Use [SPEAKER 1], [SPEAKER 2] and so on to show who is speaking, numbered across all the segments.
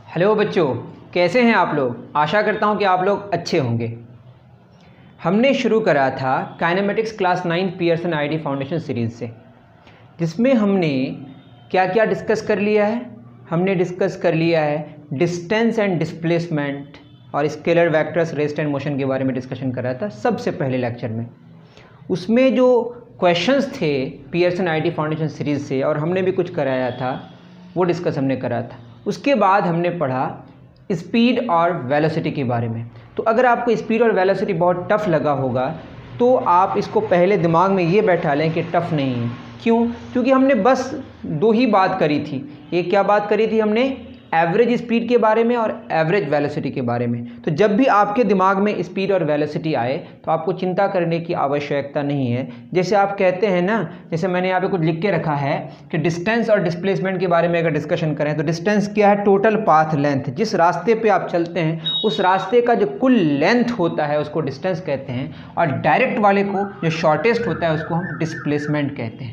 [SPEAKER 1] Hello बच्चों, कैसे हैं आप लोग। आशा करता हूं कि आप लोग अच्छे होंगे। हमने शुरू करा था kinematics class 9 Pearson ID foundation series से, जिसमें हमने क्या क्या डिस्कस कर लिया है। हमने डिस्कस कर लिया है डिस्टेंस एंड डिस्प्लेसमेंट और scalar vectors, rest and motion के बारे में डिस्कशन करा था सबसे पहले लेक्चर में। उसमें जो क्वेश्चंस थे पियर्सन आईडी फाउंडेशन सीरीज़ से और हमने भी कुछ कराया था, वो डिस्कस हमने करा था। उसके बाद हमने पढ़ा स्पीड और वेलोसिटी के बारे में। तो अगर आपको स्पीड और वेलोसिटी बहुत टफ लगा होगा तो आप इसको पहले दिमाग में ये बैठा लें कि टफ नहीं है। क्यों? क्योंकि हमने बस दो ही बात करी थी। एक क्या बात करी थी हमने? एवरेज स्पीड के बारे में और एवरेज वेलोसिटी के बारे में। तो जब भी आपके दिमाग में स्पीड और वेलोसिटी आए तो आपको चिंता करने की आवश्यकता नहीं है। जैसे आप कहते हैं ना, जैसे मैंने यहाँ पे कुछ लिख के रखा है कि डिस्टेंस और डिस्प्लेसमेंट के बारे में अगर डिस्कशन करें तो डिस्टेंस क्या है? Total path length. जिस रास्ते पे आप चलते हैं उस रास्ते का जो कुल लेंथ होता है उसको डिस्टेंस कहते हैं, और डायरेक्ट वाले को जो शॉर्टेस्ट होता है उसको हम डिस्प्लेसमेंट कहते हैं,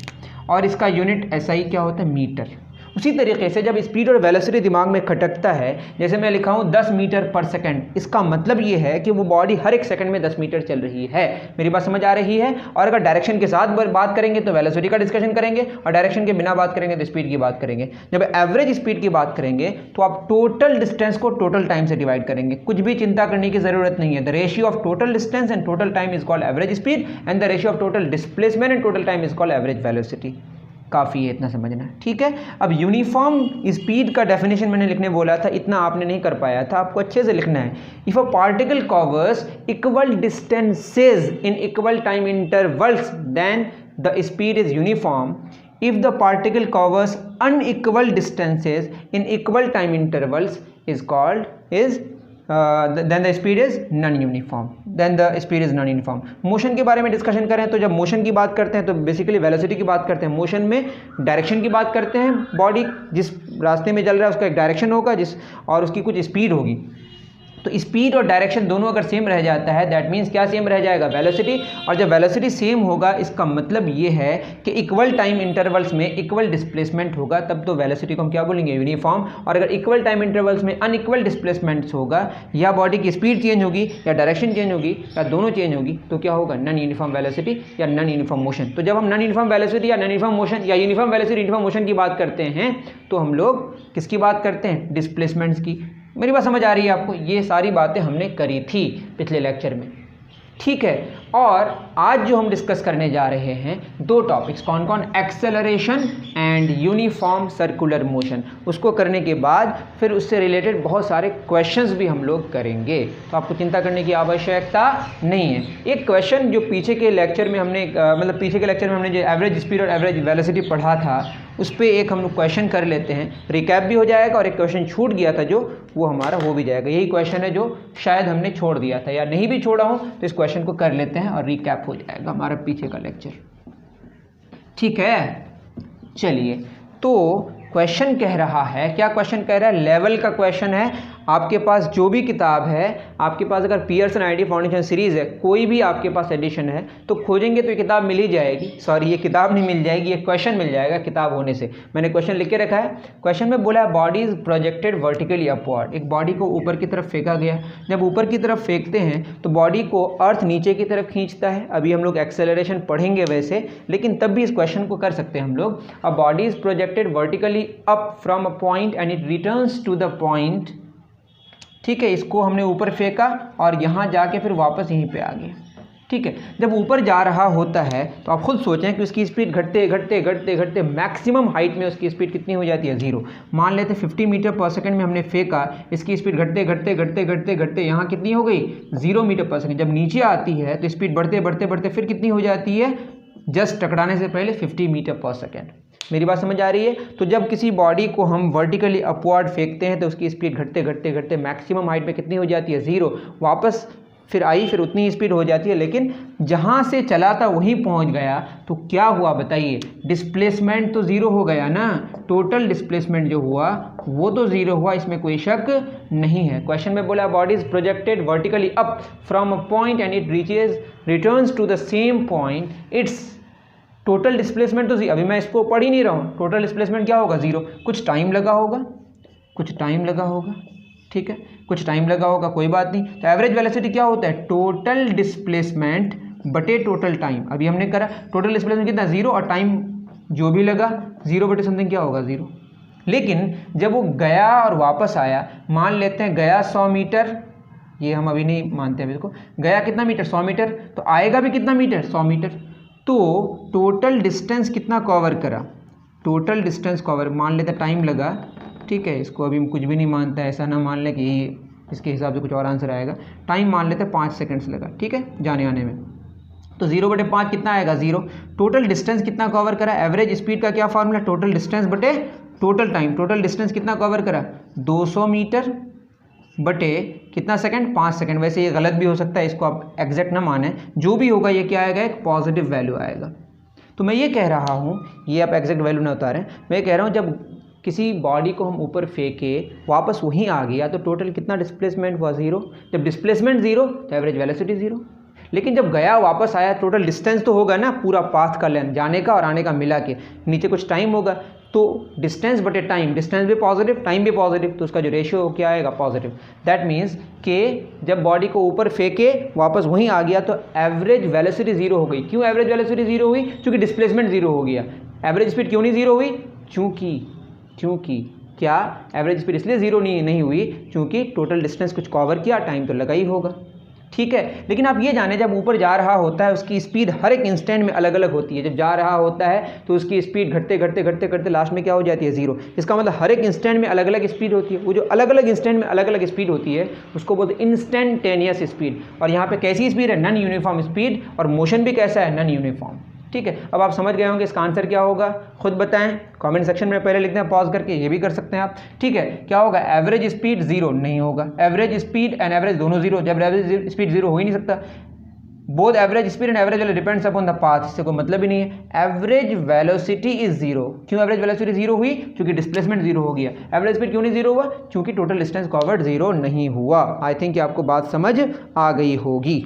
[SPEAKER 1] और इसका यूनिट SI क्या होता है? मीटर। उसी तरीके से जब स्पीड और वेलोसिटी दिमाग में खटकता है, जैसे मैं लिखा हूँ 10 मीटर पर सेकंड, इसका मतलब ये है कि वो बॉडी हर एक सेकंड में 10 मीटर चल रही है। मेरी बात समझ आ रही है? और अगर डायरेक्शन के साथ बात करेंगे तो वेलोसिटी का डिस्कशन करेंगे, और डायरेक्शन के बिना बात करेंगे तो स्पीड की बात करेंगे। जब एवरेज स्पीड की बात करेंगे तो आप टोटल डिस्टेंस को टोटल टाइम से डिवाइड करेंगे। कुछ भी चिंता करने की जरूरत नहीं है। The ratio of total distance and total time is called average speed, and the ratio of total displacement and total time is called average velocity. काफ़ी है इतना समझना, ठीक है। अब यूनिफॉर्म स्पीड का डेफिनेशन मैंने लिखने बोला था, इतना आपने नहीं कर पाया था, आपको अच्छे से लिखना है। If a particle covers equal distances in equal time intervals then the speed is uniform. If the particle covers unequal distances in equal time intervals is called then the speed is non-uniform. Motion के बारे में discussion करें तो जब motion की बात करते हैं तो बेसिकली वेलोसिटी की बात करते हैं। मोशन में डायरेक्शन की बात करते हैं। बॉडी जिस रास्ते में चल रहा है उसका एक डायरेक्शन होगा और उसकी कुछ स्पीड होगी। तो स्पीड और डायरेक्शन दोनों अगर सेम रह जाता है, दैट मीन्स क्या सेम रह जाएगा? वेलोसिटी। और जब वेलोसिटी सेम होगा इसका मतलब ये है कि इक्वल टाइम इंटरवल्स में इक्वल डिस्प्लेसमेंट होगा, तब तो वेलोसिटी को हम क्या बोलेंगे? यूनिफॉर्म। और अगर इक्वल टाइम इंटरवल्स में अनइक्वल डिस्प्लेसमेंट्स होगा, या बॉडी की स्पीड चेंज होगी या डायरेक्शन चेंज होगी या दोनों चेंज होगी, तो क्या होगा? नॉन यूनिफॉर्म वेलोसिटी या नॉन यूनिफॉर्म मोशन। तो जब हम नॉन यूनिफॉर्म वेलोसिटी या नॉन यूनिफॉर्म मोशन या यूनिफॉर्म वेलोसिटी यूनिफॉर्म मोशन की बात करते हैं तो हम लोग किसकी बात करते हैं? डिस्प्लेसमेंट्स की। मेरी बात समझ आ रही है आपको? ये सारी बातें हमने करी थी पिछले लेक्चर में, ठीक है। और आज जो हम डिस्कस करने जा रहे हैं दो टॉपिक्स, कौन कौन? Acceleration and uniform circular motion. उसको करने के बाद फिर उससे रिलेटेड बहुत सारे क्वेश्चंस भी हम लोग करेंगे, तो आपको चिंता करने की आवश्यकता नहीं है। एक क्वेश्चन जो पीछे के लेक्चर में हमने पीछे के लेक्चर में हमने जो एवरेज स्पीड और एवरेज वेलोसिटी पढ़ा था, उस पर एक हम लोग क्वेश्चन कर लेते हैं, रिकैप भी हो जाएगा, और एक क्वेश्चन छूट गया था जो वो हमारा हो भी जाएगा। यही क्वेश्चन है जो शायद हमने छोड़ दिया था, या नहीं भी छोड़ा हो तो इस क्वेश्चन को कर लेते हैं और रिकैप हो जाएगा हमारा पीछे का लेक्चर, ठीक है। चलिए, तो क्वेश्चन कह रहा है, क्या क्वेश्चन कह रहा है? लेवल का क्वेश्चन है। आपके पास जो भी किताब है, आपके पास अगर पियर्सन आईडी फाउंडेशन सीरीज़ है, कोई भी आपके पास एडिशन है, तो खोजेंगे तो ये किताब मिल ही जाएगी। सॉरी, ये किताब नहीं मिल जाएगी, ये क्वेश्चन मिल जाएगा किताब होने से। मैंने क्वेश्चन लिख के रखा है। क्वेश्चन में बोला है body is projected vertically upward. एक बॉडी को ऊपर की तरफ फेंका गया। जब ऊपर की तरफ फेंकते हैं तो बॉडी को अर्थ नीचे की तरफ खींचता है। अभी हम लोग एक्सेलरेशन पढ़ेंगे वैसे, लेकिन तब भी इस क्वेश्चन को कर सकते हैं हम लोग। A body is projected vertically up from a point and it returns to the point, ठीक है। इसको हमने ऊपर फेंका और यहाँ जाके फिर वापस यहीं पे आ गया, ठीक है। जब ऊपर जा रहा होता है तो आप खुद सोचें कि उसकी स्पीड घटते घटते घटते घटते मैक्सिमम हाइट में उसकी स्पीड कितनी हो जाती है? 0। मान लेते 50 मीटर पर सेकंड में हमने फेंका, इसकी स्पीड घटते घटते घटते घटते घटते यहाँ कितनी हो गई? 0 मीटर पर सेकंड। जब नीचे आती है तो स्पीड बढ़ते बढ़ते बढ़ते फिर कितनी हो जाती है? जस्ट टकराने से पहले 50 मीटर पर सेकंड। मेरी बात समझ आ रही है? तो जब किसी बॉडी को हम वर्टिकली अपवर्ड फेंकते हैं तो उसकी स्पीड घटते घटते घटते मैक्सिमम हाइट में कितनी हो जाती है? 0। वापस फिर आई, फिर उतनी स्पीड हो जाती है, लेकिन जहाँ से चला था वहीं पहुँच गया, तो क्या हुआ बताइए? डिस्प्लेसमेंट तो 0 हो गया ना। टोटल डिस्प्लेसमेंट जो हुआ वो तो 0 हुआ, इसमें कोई शक नहीं है। क्वेश्चन में बोला body is projected vertically up from a point and it returns to the same point. It's total displacement तो अभी मैं इसको पढ़ ही नहीं रहा हूँ। टोटल डिस्प्लेसमेंट क्या होगा? 0। कुछ टाइम लगा होगा, कुछ टाइम लगा होगा, ठीक है, कुछ टाइम लगा होगा, कोई बात नहीं। तो एवरेज वेलोसिटी क्या होता है, टोटल डिस्प्लेसमेंट बटे टोटल टाइम। अभी हमने करा टोटल डिस्प्लेसमेंट कितना, 0, और टाइम जो भी लगा 0 बटे समथिंग क्या होगा, 0। लेकिन जब वो गया और वापस आया, मान लेते हैं गया 100 मीटर, ये हम अभी नहीं मानते हैं इसको, गया कितना मीटर, 100 मीटर, तो आएगा भी कितना मीटर, 100 मीटर। तो टोटल डिस्टेंस कितना कवर करा, टोटल डिस्टेंस कवर, मान लेते टाइम लगा, ठीक है, इसको अभी कुछ भी नहीं मानता है, ऐसा ना मान लें कि इसके हिसाब से कुछ और आंसर आएगा। टाइम मान लेते 5 सेकेंड्स लगा, ठीक है, जाने आने में, तो 0 बटे 5 कितना आएगा, 0। टोटल डिस्टेंस कितना कवर करा, एवरेज स्पीड का क्या फॉर्मूला, टोटल डिस्टेंस बटे टोटल टाइम। टोटल डिस्टेंस कितना कवर करा, 200 मीटर बटे कितना सेकंड, 5 सेकंड। वैसे ये गलत भी हो सकता है, इसको आप एग्जैक्ट ना माने, जो भी होगा ये क्या आएगा, एक पॉजिटिव वैल्यू आएगा। तो मैं ये कह रहा हूँ, ये आप एग्जैक्ट वैल्यू ना उतारें, मैं कह रहा हूँ जब किसी बॉडी को हम ऊपर फेंके वापस वहीं आ गया तो टोटल कितना डिस्प्लेसमेंट हुआ, 0। जब डिस्प्लेसमेंट 0 तो एवरेज वेलोसिटी 0। लेकिन जब गया वापस आया, टोटल डिस्टेंस तो होगा ना, पूरा पाथ का लेंथ, जाने का और आने का मिला के, नीचे कुछ टाइम होगा, तो डिस्टेंस बटे टाइम, डिस्टेंस भी पॉजिटिव, टाइम भी पॉजिटिव, तो उसका जो रेशियो क्या आएगा, पॉजिटिव। दैट मीन्स कि जब बॉडी को ऊपर फेंके वापस वहीं आ गया तो एवरेज वेलोसिटी 0 हो गई। क्यों एवरेज वेलोसिटी 0 हुई, क्योंकि डिस्प्लेसमेंट 0 हो गया। एवरेज स्पीड क्यों नहीं 0 हुई, क्योंकि क्या एवरेज स्पीड इसलिए 0 नहीं हुई क्योंकि टोटल डिस्टेंस कुछ कवर किया, टाइम तो लगा ही होगा, ठीक है। लेकिन आप ये जाने, जब ऊपर जा रहा होता है उसकी स्पीड हर एक इंस्टेंट में अलग अलग होती है। जब जा रहा होता है तो उसकी स्पीड घटते लास्ट में क्या हो जाती है, 0। इसका मतलब हर एक इंस्टेंट में अलग अलग स्पीड होती है। वो जो अलग अलग इंस्टेंट में अलग अलग स्पीड होती है उसको बोलते हैं इंस्टेंटेनियस स्पीड। और यहाँ पे कैसी स्पीड है, नॉन यूनिफॉर्म स्पीड, और मोशन भी कैसा है, नॉन यूनिफॉर्म, ठीक है। अब आप समझ गए होंगे इसका आंसर क्या होगा, खुद बताएं कमेंट सेक्शन में, पहले लिखते हैं पॉज करके, ये भी कर सकते हैं आप, ठीक है। क्या होगा, एवरेज स्पीड 0 नहीं होगा, एवरेज स्पीड एंड एवरेज दोनों 0, जब एवरेज स्पीड 0 हो ही नहीं सकता। Both average speed and average depends upon the path, इससे कोई मतलब ही नहीं है। एवरेज वेलोसिटी इज 0, क्यों एवरेज वेलोसिटी 0 हुई, क्योंकि डिस्प्लेसमेंट 0 हो गया। एवरेज स्पीड क्यों नहीं 0 हुआ, क्योंकि टोटल डिस्टेंस कवर्ड 0 नहीं हुआ। आई थिंक आपको बात समझ आ गई होगी।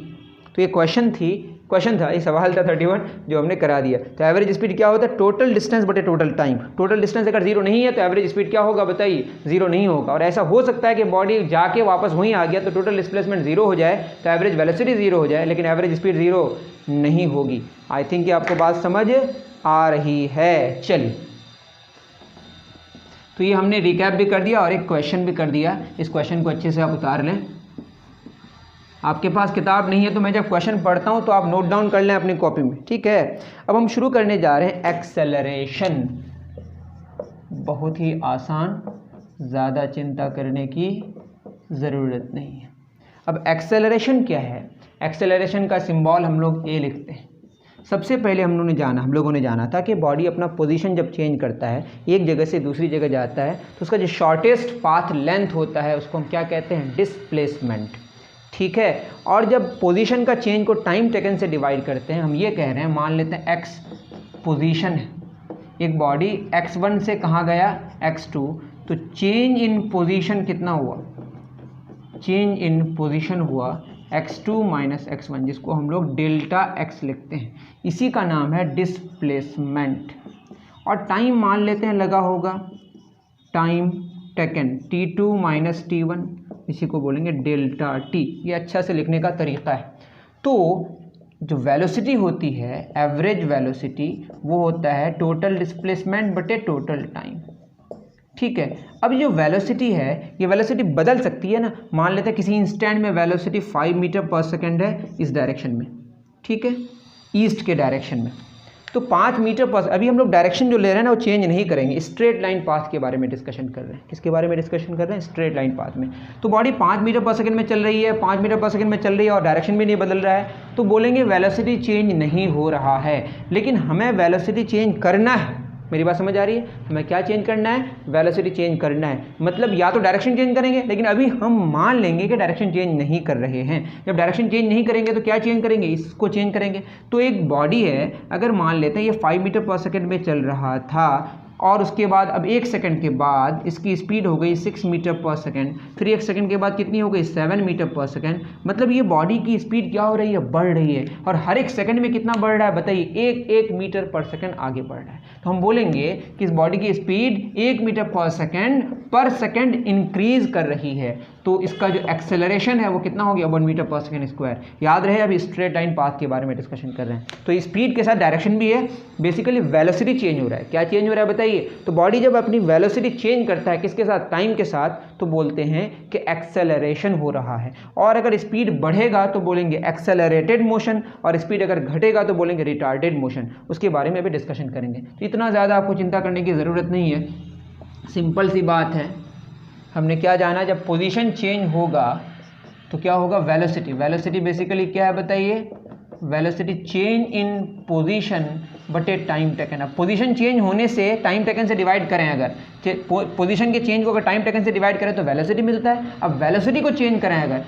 [SPEAKER 1] तो ये क्वेश्चन था, ये सवाल था 31 जो हमने करा दिया। तो एवरेज स्पीड क्या होता है, टोटल डिस्टेंस बटे टोटल टाइम। टोटल डिस्टेंस अगर 0 नहीं है तो एवरेज स्पीड क्या होगा बताइए, 0 नहीं होगा। और ऐसा हो सकता है कि बॉडी जाके वापस वहीं आ गया तो टोटल डिस्प्लेसमेंट 0 हो जाए, तो एवरेज वेलोसिटी 0 हो जाए, लेकिन एवरेज स्पीड 0 नहीं होगी। आई थिंक कि आपको बात समझ आ रही है। चलिए, तो ये हमने रिकैप भी कर दिया और एक क्वेश्चन भी कर दिया। इस क्वेश्चन को अच्छे से आप उतार लें। आपके पास किताब नहीं है तो मैं जब क्वेश्चन पढ़ता हूँ तो आप नोट डाउन कर लें अपनी कॉपी में, ठीक है। अब हम शुरू करने जा रहे हैं एक्सेलरेशन। बहुत ही आसान, ज़्यादा चिंता करने की ज़रूरत नहीं है। अब एक्सेलरेशन क्या है, एक्सेलरेशन का सिंबल हम लोग ए लिखते हैं। सबसे पहले हम लोगों ने जाना था कि बॉडी अपना पोजीशन जब चेंज करता है, एक जगह से दूसरी जगह जाता है, तो उसका जो शॉर्टेस्ट पाथ लेंथ होता है उसको हम क्या कहते हैं, डिस्प्लेसमेंट, ठीक है। और जब पोजीशन का चेंज को टाइम टेकन से डिवाइड करते हैं, हम ये कह रहे हैं, मान लेते हैं एक्स पोजीशन है, एक बॉडी x1 से कहाँ गया, x2, तो चेंज इन पोजीशन कितना हुआ, चेंज इन पोजीशन हुआ x2 माइनस x1, जिसको हम लोग डेल्टा x लिखते हैं। इसी का नाम है डिस्प्लेसमेंट। और टाइम मान लेते हैं लगा होगा, time taken t2 minus t1, इसी को बोलेंगे डेल्टा t। ये अच्छा से लिखने का तरीका है। तो जो वेलोसिटी होती है, एवरेज वेलोसिटी, वो होता है टोटल डिस्प्लेसमेंट बटे टोटल टाइम, ठीक है। अब जो वेलोसिटी है, ये वेलोसिटी बदल सकती है ना। मान लेते हैं किसी इंस्टेंट में वेलोसिटी 5 मीटर पर सेकेंड है इस डायरेक्शन में, ठीक है, ईस्ट के डायरेक्शन में, तो 5 मीटर पर, अभी हम लोग डायरेक्शन जो ले रहे हैं ना वो चेंज नहीं करेंगे, स्ट्रेट लाइन पाथ के बारे में डिस्कशन कर रहे हैं। किसके बारे में डिस्कशन कर रहे हैं, स्ट्रेट लाइन पाथ में। तो बॉडी 5 मीटर पर सेकंड में चल रही है, 5 मीटर पर सेकंड में चल रही है और डायरेक्शन भी नहीं बदल रहा है, तो बोलेंगे वेलोसिटी चेंज नहीं हो रहा है। लेकिन हमें वेलोसिटी चेंज करना है, मेरी बात समझ आ रही है, हमें क्या चेंज करना है, वेलोसिटी चेंज करना है। मतलब या तो डायरेक्शन चेंज करेंगे, लेकिन अभी हम मान लेंगे कि डायरेक्शन चेंज नहीं कर रहे हैं। जब डायरेक्शन चेंज नहीं करेंगे तो क्या चेंज करेंगे, इसको चेंज करेंगे। तो एक बॉडी है, अगर मान लेते हैं ये 5 मीटर पर सेकेंड में चल रहा था और उसके बाद अब 1 सेकंड के बाद इसकी स्पीड हो गई 6 मीटर पर सेकंड, फिर 1 सेकंड के बाद कितनी हो गई, 7 मीटर पर सेकंड। मतलब ये बॉडी की स्पीड क्या हो रही है, बढ़ रही है। और हर एक सेकंड में कितना बढ़ रहा है बताइए, 1 मीटर पर सेकंड आगे बढ़ रहा है। तो हम बोलेंगे कि इस बॉडी की स्पीड 1 मीटर पर सेकंड पर सेकेंड इंक्रीज कर रही है तो इसका जो एक्सेलरेशन है वो कितना हो गया 1 मीटर पर सेकेंड स्क्वायर। याद रहे अभी स्ट्रेट लाइन पाथ के बारे में डिस्कशन कर रहे हैं। तो स्पीड के साथ डायरेक्शन भी है, बेसिकली वेलोसिटी चेंज हो रहा है। क्या चेंज हो रहा है बताइए? तो बॉडी जब अपनी वेलोसिटी चेंज करता है किसके साथ? टाइम के साथ, तो बोलते हैं कि एक्सेलरेशन हो रहा है। और अगर स्पीड बढ़ेगा तो बोलेंगे एक्सेलरेटेड मोशन, और स्पीड अगर घटेगा तो बोलेंगे रिटार्डेड मोशन। उसके बारे में भी डिस्कशन करेंगे। तो इतना ज़्यादा आपको चिंता करने की ज़रूरत नहीं है, सिंपल सी बात है। हमने क्या जाना, जब पोजीशन चेंज होगा तो क्या होगा? वेलोसिटी। वेलोसिटी बेसिकली क्या है बताइए? वेलोसिटी चेंज इन पोजीशन बटे टाइम टेकन। अब पोजीशन चेंज होने से टाइम टेकन से डिवाइड करें, अगर पोजीशन के चेंज को अगर टाइम टेकन से डिवाइड करें तो वेलोसिटी मिलता है। अब वेलोसिटी को चेंज करें अगर,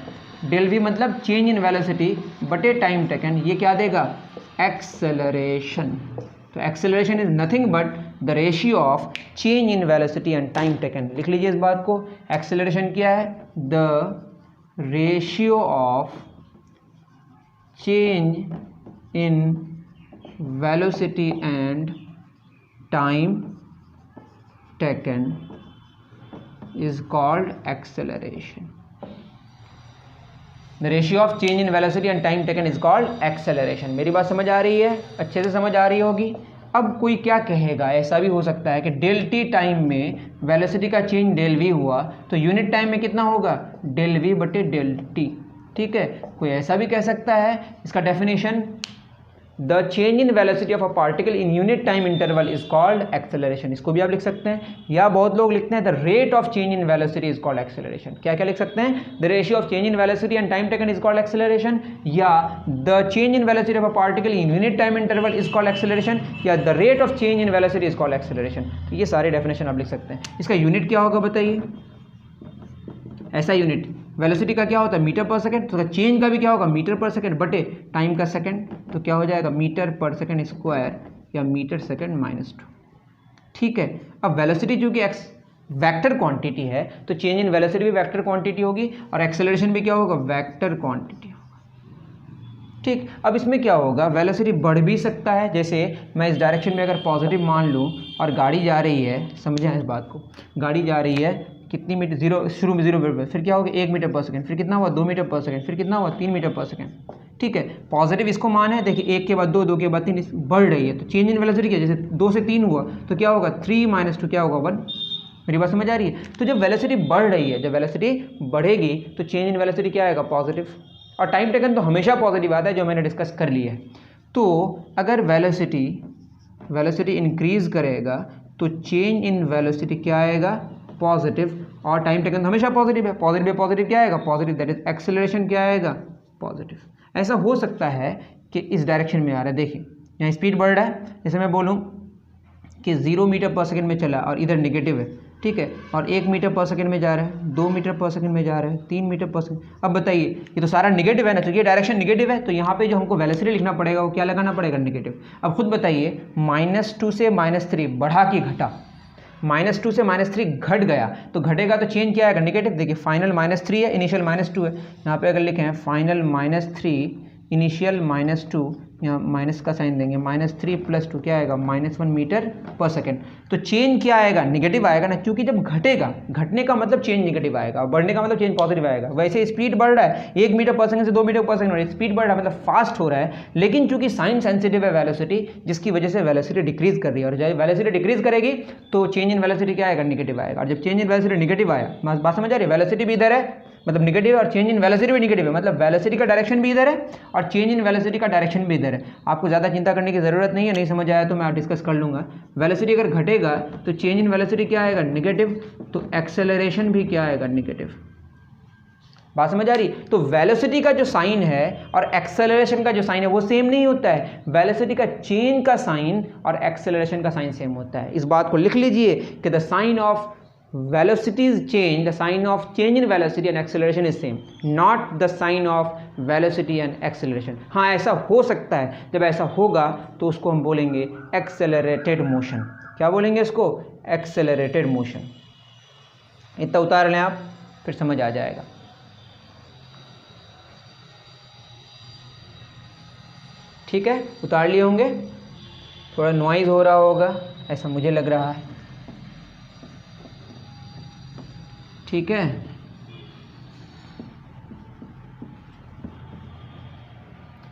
[SPEAKER 1] डेल वी मतलब चेंज इन वेलोसिटी बटे टाइम टेकन, ये क्या देगा? एक्सेलरेशन। तो acceleration is nothing but the ratio of change in velocity and time taken. लिख लीजिए इस बात को। एक्सेलरेशन क्या है? The ratio of change in velocity and time taken is called acceleration. The ratio of change in velocity and time taken is called acceleration. मेरी बात समझ आ रही है? अच्छे से समझ आ रही होगी। अब कोई क्या कहेगा, ऐसा भी हो सकता है कि डेल टी टाइम में वेलोसिटी का चेंज डेल वी हुआ तो यूनिट टाइम में कितना होगा? डेल वी बटे डेल टी। ठीक है, कोई ऐसा भी कह सकता है। इसका definition, the change in velocity of a particle in unit time interval is called acceleration. इसको भी आप लिख सकते हैं, या बहुत लोग लिखते हैं the rate of change in velocity is called acceleration. क्या क्या लिख सकते हैं? The ratio of change in velocity and time taken is called acceleration, या the change in velocity of a particle in unit time interval is called acceleration, या the rate of change in velocity is called acceleration. तो ये सारे definition आप लिख सकते हैं। इसका यूनिट क्या होगा बताइए? ऐसा यूनिट वेलोसिटी का क्या होता है? मीटर पर सेकंड। तो चेंज का भी क्या होगा? मीटर पर सेकंड बटे टाइम का सेकंड। तो क्या हो जाएगा? मीटर पर सेकंड स्क्वायर या मीटर सेकंड माइनस 2। ठीक है, अब वेलोसिटी चूंकि एक्स वेक्टर क्वांटिटी है तो चेंज इन वेलोसिटी भी वेक्टर क्वांटिटी होगी, और एक्सेलरेशन भी क्या होगा? वेक्टर क्वांटिटी होगा। ठीक, अब इसमें क्या होगा? वेलोसिटी बढ़ भी सकता है। जैसे मैं इस डायरेक्शन में अगर पॉजिटिव मान लूँ और गाड़ी जा रही है, समझें इस बात को, गाड़ी जा रही है कितनी मीटर? जीरो, शुरू में 0 मीटर, फिर क्या होगा? 1 मीटर पर सेकंड, फिर कितना हुआ? 2 मीटर पर सेकंड, फिर कितना हुआ? 3 मीटर पर सेकंड। ठीक है, पॉजिटिव इसको मान है। देखिए 1 के बाद 2, 2 के बाद 3 बढ़ रही है, तो चेंज इन वेलोसिटी क्या? जैसे 2 से 3 हुआ तो क्या होगा? 3 - 2 क्या होगा? 1। मेरी बात समझ आ रही है? तो जब वेलोसिटी बढ़ रही है, जब वेलोसिटी बढ़ेगी तो चेंज इन वेलोसिटी क्या आएगा? पॉजिटिव। और टाइम टेकन तो हमेशा पॉजिटिव आता है, जो मैंने डिस्कस कर लिया है। तो अगर वेलोसिटी इंक्रीज करेगा तो चेंज इन वेलोसिटी क्या आएगा? पॉजिटिव। और टाइम टेकन तो हमेशा पॉजिटिव है, पॉजिटिव है पॉजिटिव क्या आएगा? पॉजिटिव। दैट इज एक्सेलरेशन क्या आएगा? पॉजिटिव। ऐसा हो सकता है कि इस डायरेक्शन में आ रहा है, देखिए यहाँ स्पीड बढ़ रहा है, जैसे मैं बोलूँ कि 0 मीटर पर सेकंड में चला और इधर नेगेटिव है, ठीक है, और 1 मीटर पर सेकंड में जा रहा है, 2 मीटर पर सेकंड में जा रहा है, 3 मीटर पर सेकंड। अब बताइए, ये तो सारा नेगेटिव है ना, तो ये डायरेक्शन नेगेटिव है, तो यहाँ पे जो हमको वेलोसिटी लिखना पड़ेगा वो क्या लगाना पड़ेगा? नेगेटिव। अब खुद बताइए, -2 से -3 बढ़ा कि घटा? -2 से -3 घट गया, तो घटेगा तो चेंज क्या आएगा? नेगेटिव। देखिए फाइनल -3 है, इनिशियल -2 है। यहाँ पे अगर लिखे हैं फाइनल -3 इनिशियल -2, यहाँ माइनस का साइन देंगे, -3 + 2 क्या आएगा? -1 मीटर पर सेकंड। तो चेंज क्या आएगा? नेगेटिव आएगा ना, क्योंकि जब घटेगा, घटने का मतलब चेंज नेगेटिव आएगा, और बढ़ने का मतलब चेंज पॉजिटिव आएगा। वैसे स्पीड बढ़ रहा है, 1 मीटर पर सेकंड से 2 मीटर पर सेकंड, स्पीड बढ़ रहा है मतलब फास्ट हो रहा है, लेकिन चूंकि साइन सेंसिटिव है वेलोसिटी, जिसकी वजह से वेलोसिटी डिक्रीज कर रही है, और जब वेलोसिटी डिक्रीज करेगी तो चेंज इन वेलोसिटी क्या आएगा? नेगेटिव आएगा। और जब चेंज इन वेलोसिटी नेगेटिव आया, बात समझ आ रही है? वेलोसिटी भी इधर है मतलब नेगेटिव, और चेंज इन वेलोसिटी भी नेगेटिव है मतलब वेलोसिटी का डायरेक्शन भी इधर है और चेंज इन वेलोसिटी का डायरेक्शन भी इधर है। आपको ज़्यादा चिंता करने की ज़रूरत नहीं है, नहीं समझ आया तो मैं डिस्कस कर लूँगा। वेलोसिटी अगर घटेगा तो चेंज इन वेलोसिटी क्या आएगा? नेगेटिव, तो एक्सेलरेशन भी क्या आएगा? नेगेटिव। बात समझ आ रही? तो वेलोसिटी का जो साइन है और एक्सेलरेशन का जो साइन है वो सेम नहीं होता है। वेलोसिटी का चेंज का साइन और एक्सेलरेशन का साइन सेम होता है। इस बात को लिख लीजिए कि the sign of velocity is change, the sign of change in velocity and acceleration is same, not the sign of velocity and acceleration। हाँ, ऐसा हो सकता है, जब ऐसा होगा तो उसको हम बोलेंगे accelerated motion। क्या बोलेंगे इसको? accelerated motion। इतना उतार लें आप, फिर समझ आ जाएगा। ठीक है, उतार लिए होंगे, थोड़ा नॉइज़ हो रहा होगा ऐसा मुझे लग रहा है। ठीक है।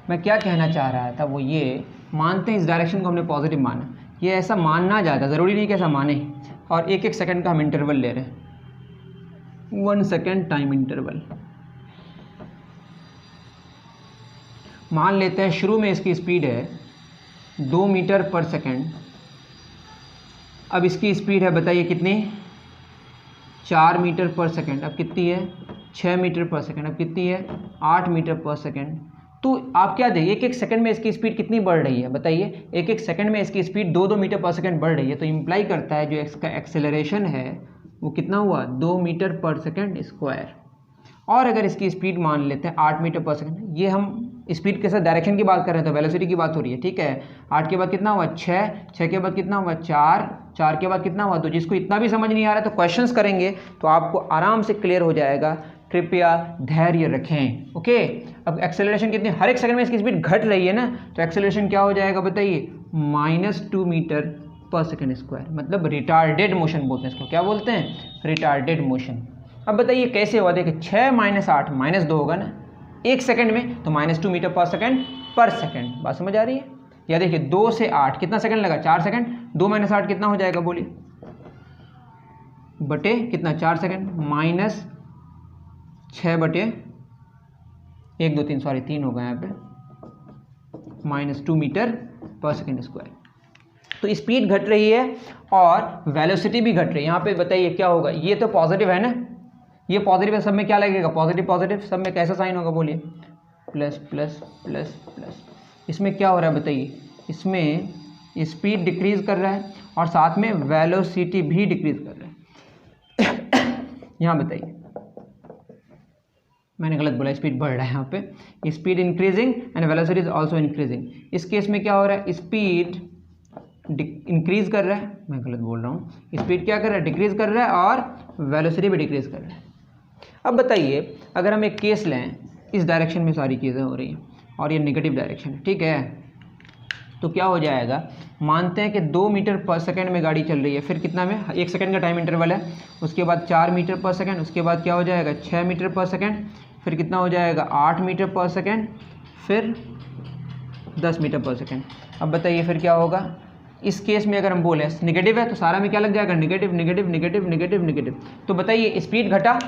[SPEAKER 1] मैं क्या कहना चाह रहा था वो ये, मानते हैं इस डायरेक्शन को हमने पॉजिटिव माना, ये ऐसा मानना ज़्यादा ज़रूरी नहीं कि ऐसा माने, और एक एक सेकंड का हम इंटरवल ले रहे हैं, 1 सेकेंड टाइम इंटरवल। मान लेते हैं शुरू में इसकी स्पीड है 2 मीटर पर सेकेंड, अब इसकी स्पीड है बताइए कितनी, 4 मीटर पर सेकेंड, अब कितनी है 6 मीटर पर सेकेंड, अब कितनी है 8 मीटर पर सेकेंड। तो आप क्या देखिए एक एक सेकंड में इसकी स्पीड कितनी बढ़ रही है बताइए, एक एक सेकंड में इसकी स्पीड 2-2 मीटर पर सेकंड बढ़ रही है, तो इम्प्लाई करता है जो इसका एक्सेलरेशन है वो कितना हुआ 2 मीटर पर सेकंड स्क्वायर। और अगर इसकी स्पीड मान लेते हैं 8 मीटर पर सेकंड, ये हम स्पीड के साथ डायरेक्शन की बात कर रहे हैं तो वेलोसिटी की बात हो रही है, ठीक है। 8 के बाद कितना हुआ 6, 6 के बाद कितना हुआ 4, 4 के बाद कितना हुआ 2। जिसको इतना भी समझ नहीं आ रहा है तो क्वेश्चंस करेंगे तो आपको आराम से क्लियर हो जाएगा, कृपया धैर्य रखें। ओके, अब एक्सेलरेशन कितनी, हर एक सेकंड में इसकी स्पीड घट रही है ना, तो एक्सेलरेशन क्या हो जाएगा बताइए, -2 मीटर पर सेकंड स्क्वायर, मतलब रिटार्डेड मोशन बोलते हैं इसको, क्या बोलते हैं, रिटार्डेड मोशन। अब बताइए कैसे हुआ, देखिए 6 - 8 -2 होगा ना एक सेकंड में, तो -2 मीटर पर सेकंड, बात समझ आ रही है। या देखिए 2 से 8 कितना सेकंड लगा, 4 सेकंड, 2 - 8 कितना हो जाएगा बोलिए, बटे कितना 4 सेकंड, -6 बटे 1 2 3 सॉरी 3 होगा यहाँ पे, -2 मीटर पर सेकंड स्क्वायर। तो स्पीड घट रही है और वेलोसिटी भी घट रही है। यहाँ पे बताइए क्या होगा, ये तो पॉजिटिव है ना, ये पॉजिटिव है, सब में क्या लगेगा पॉजिटिव पॉजिटिव, सब में कैसा साइन होगा बोलिए, प्लस प्लस प्लस प्लस। इसमें क्या हो रहा है बताइए, इसमें स्पीड डिक्रीज कर रहा है और साथ में वेलोसिटी भी डिक्रीज कर रहा है। यहाँ बताइए मैंने गलत बोला, स्पीड बढ़ रहा है यहाँ पे, speed increasing and velocity is also increasing. इस केस में क्या हो रहा है, स्पीड इंक्रीज कर रहा है, मैं गलत बोल रहा हूँ, स्पीड क्या कर रहा है डिक्रीज कर रहा है और वेलोसिटी भी डिक्रीज कर रहा है। अब बताइए अगर हम एक केस लें, इस डायरेक्शन में सारी चीज़ें हो रही हैं और ये नेगेटिव डायरेक्शन है, ठीक है, तो क्या हो जाएगा, मानते हैं कि 2 मीटर पर सेकंड में गाड़ी चल रही है, फिर कितना में 1 सेकंड का टाइम इंटरवल है, उसके बाद 4 मीटर पर सेकंड, उसके बाद क्या हो जाएगा 6 मीटर पर सेकंड, फिर कितना हो जाएगा 8 मीटर पर सेकंड, फिर 10 मीटर पर सेकंड। अब बताइए फिर क्या होगा, इस केस में अगर हम बोले नेगेटिव है तो सारा में क्या लग जाएगा negative negative negative negative negative. तो बताइए स्पीड घटा